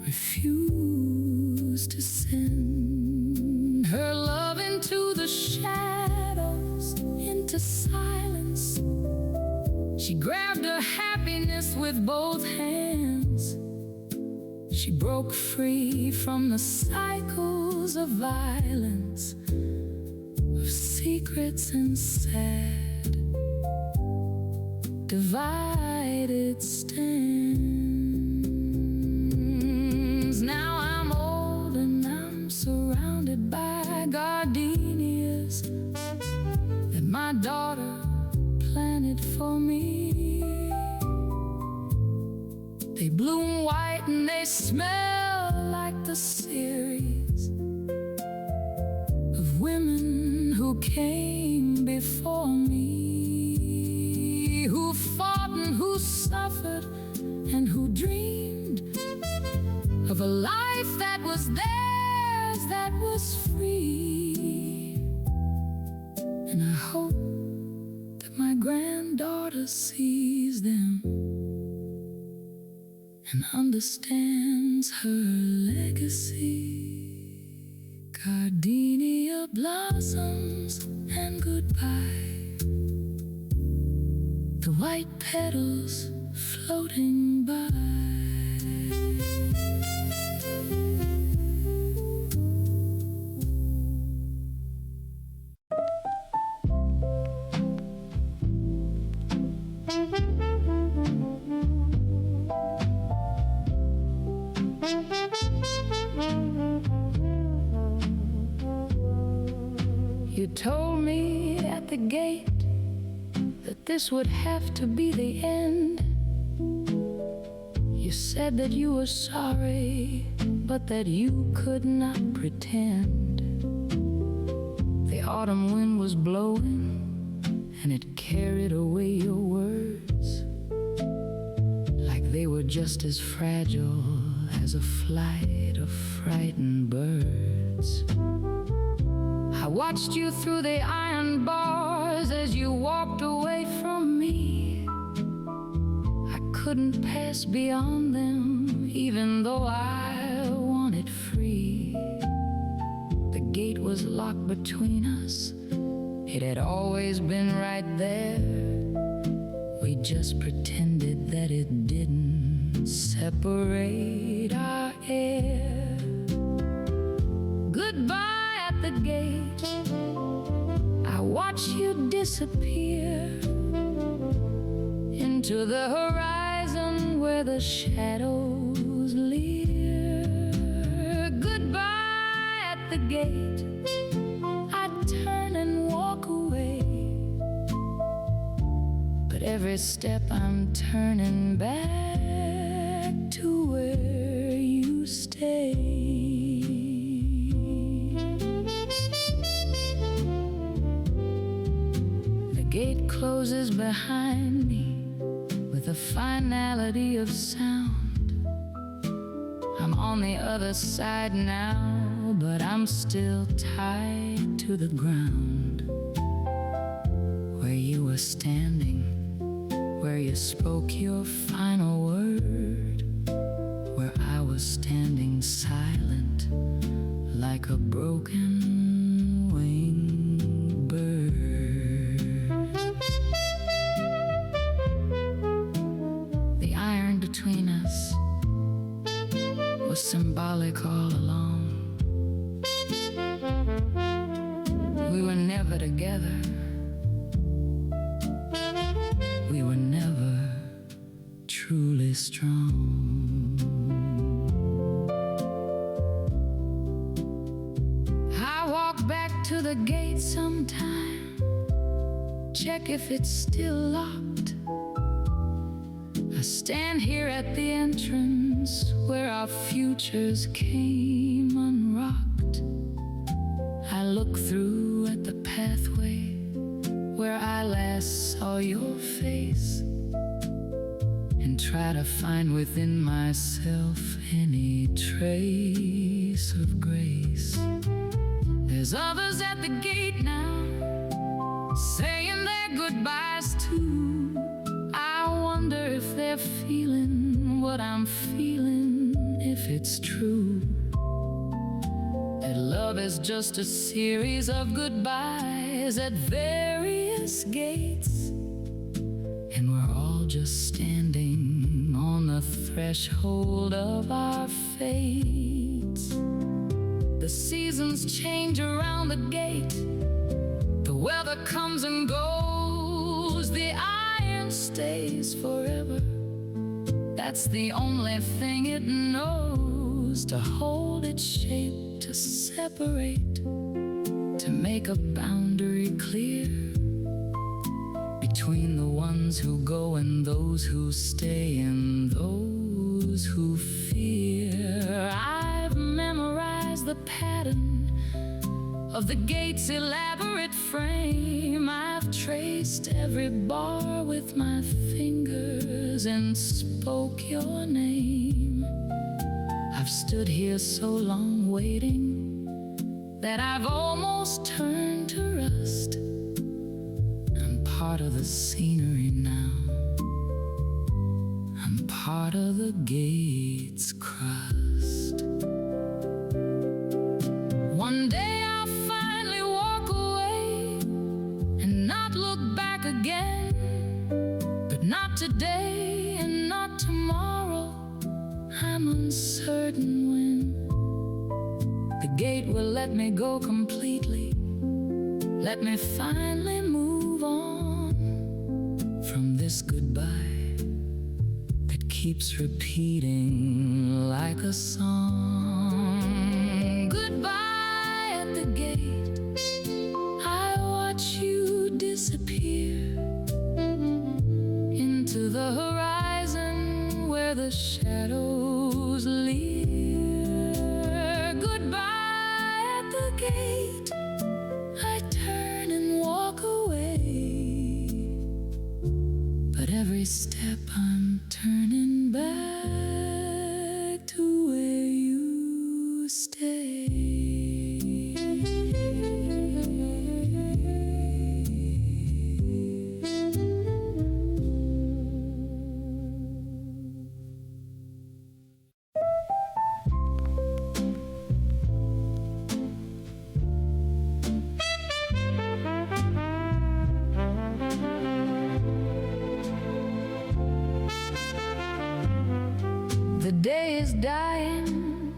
refused refused to send her love into the shadows, into silence. She grabbed her happiness with both hands. She broke free from the cycles of violence, of secrets and sad, divided stands. Now I'm old and I'm surrounded by gardenias that my daughter planted for me. They bloom white and they smell like the series of women who came before me, who fought and who suffered and who dreamed of a life that was theirs, that was free. And I hope that my granddaughter sees them and understands her legacy. Gardenia blossoms and goodbye, the white petals floating by. You told me at the gate that this would have to be the end. You said that you were sorry, but that you could not pretend. The autumn wind was blowing, and it carried away your words like they were just as fragile as a flight of frightened birds. I watched you through the iron bars as you walked away from me. I couldn't pass beyond them, even though I wanted free. The gate was locked between us. It had always been right there. We just pretended that it didn't separate our air. Goodbye at the gate. I watch you disappear into the horizon where the shadows leer. Goodbye at the gate. I turn and walk away, but every step I'm turning back to where you stay. The gate closes behind me with a finality of sound. I'm on the other side now, but I'm still tied to the ground. Where you were standing, where you spoke your final word, where I was standing silent like a broken winged bird. The iron between us was symbolic all along. We were never together. We were never truly strong. I walk back to the gate sometime, check if it's still locked. I stand here at the entrance where our futures came unrocked. I look through at the pathway where I last saw your face, and try to find within myself any trace of grace. There's others at the gate now, saying their goodbyes too. I wonder if they're feeling what I'm feeling, if it's true. love is just a series of goodbyes at various gates, and we're all just standing on the threshold of our fates. The seasons change around the gate, the weather comes and goes, the iron stays forever. That's the only thing it knows, to hold its shape, to separate, to make a boundary clear between the ones who go and those who stay and those who fear. I've memorized the pattern of the gate's elaborate frame. I've traced every bar with my fingers and spoke your name. I've stood here so long waiting that I've almost turned to rust. I'm part of the scenery now, I'm part of the gate's crust. One day I'll finally walk away and not look back again, but not today and not tomorrow. I'm uncertain when the gate will let me go completely, let me finally move on from this goodbye that keeps repeating like a song. Goodbye at the gate, I watch you disappear into the horizon where the shadows leer. Goodbye at the gate, I turn and walk away, but every step I'm turning back to where you stay. The day is dying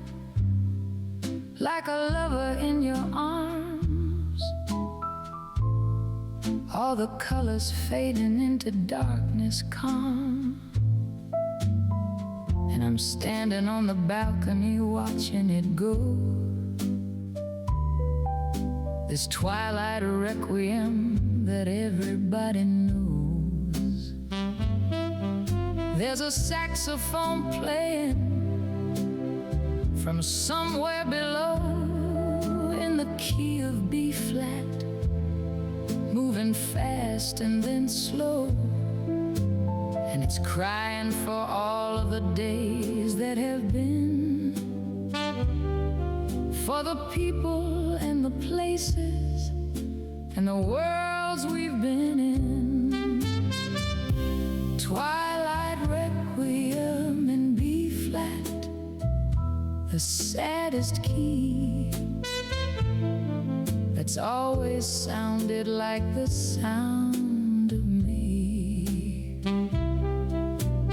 like a lover in your arms, all the colors fading into darkness calm, and I'm standing on the balcony watching it go. This twilight requiem that everybody knows. There's a saxophone playing from somewhere below in the key of B flat, moving fast and then slow, and it's crying for all of the days that have been, for the people and the places and the worlds we've been in. Twilight requiem in B flat, the saddest key that's always sounded like the sound of me.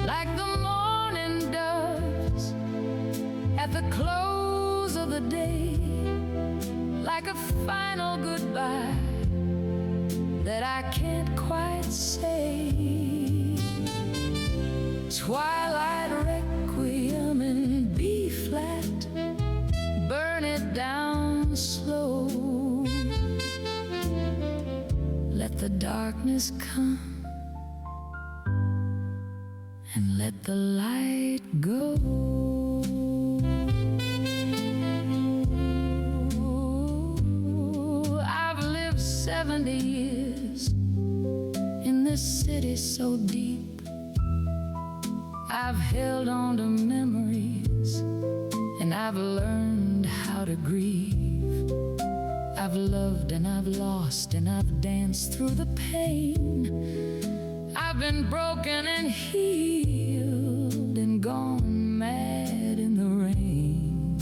Like the morning doves at the close of the day, like a final goodbye that I can't quite say. Twilight requiem in B flat, burn it down slow. Let the darkness come and let the light go. I've lived 70 years in this city so deep. I've held on to memories, and I've learned how to grieve. I've loved and I've lost and I've danced through the pain. I've been broken and healed and gone mad in the rain.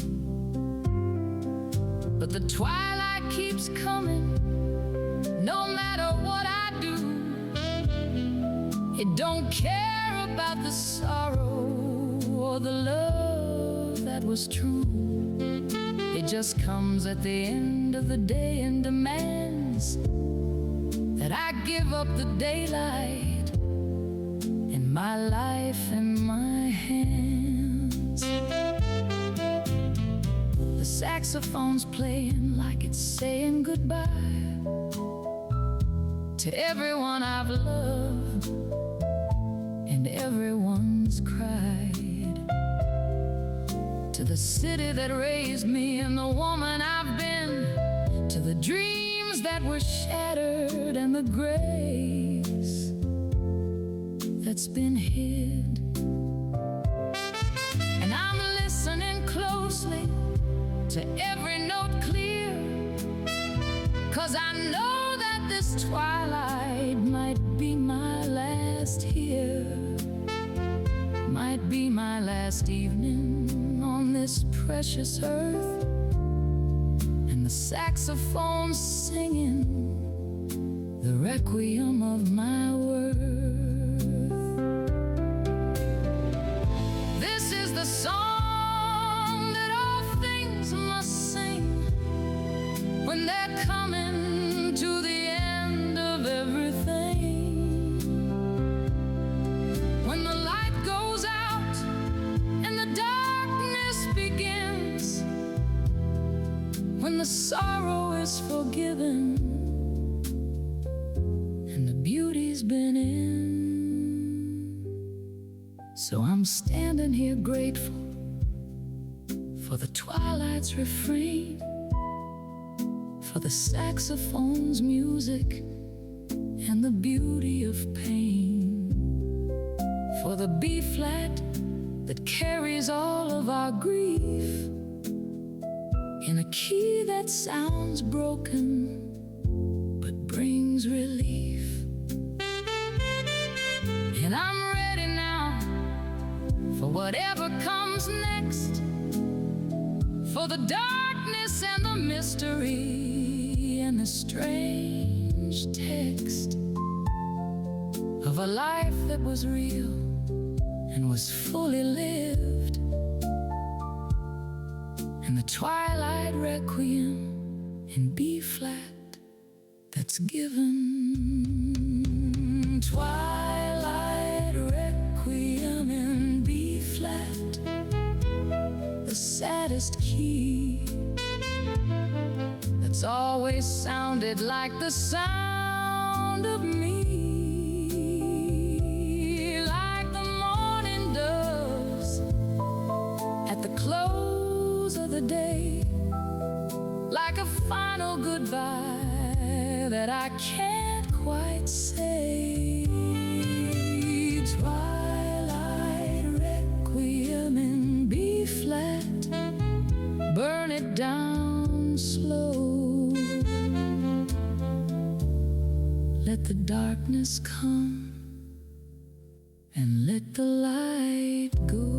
but the twilight keeps coming. No matter what I do, it don't care about the sorrow or the love that was true. It just comes at the end of the day and demands that I give up the daylight and my life in my hands. The saxophone's playing like it's saying goodbye to everyone I've loved and everyone's cried, to the city that raised me and the woman I've been, to the dreams that were shattered and the grace that's been hid. And I'm listening closely to every note clear, 'cause I know that this twilight might be my last here, might be my last evening on this precious earth. And the saxophone's singing the requiem of my worth. This is the song that all things must sing when they're coming to the end of everything. When the light goes out and the darkness begins, when the sorrow is forgiven and the beauty's been in. So I'm standing here grateful for the twilight's refrain, for the saxophone's music and the beauty of pain, for the B-flat that carries all of our grief in a key that sounds broken but brings relief. And I'm ready now for whatever comes next, for the darkness and the mystery and the strange text of a life that was real and was fully lived, and the twilight requiem in B-flat that's given. Twilight requiem in B-flat, the saddest key that's always sounded like the sound of me, like the morning doves at the close of the day, like a final goodbye that I can't quite say. Twilight requiem in B-flat, burn it down slow. Let the darkness come and let the light go.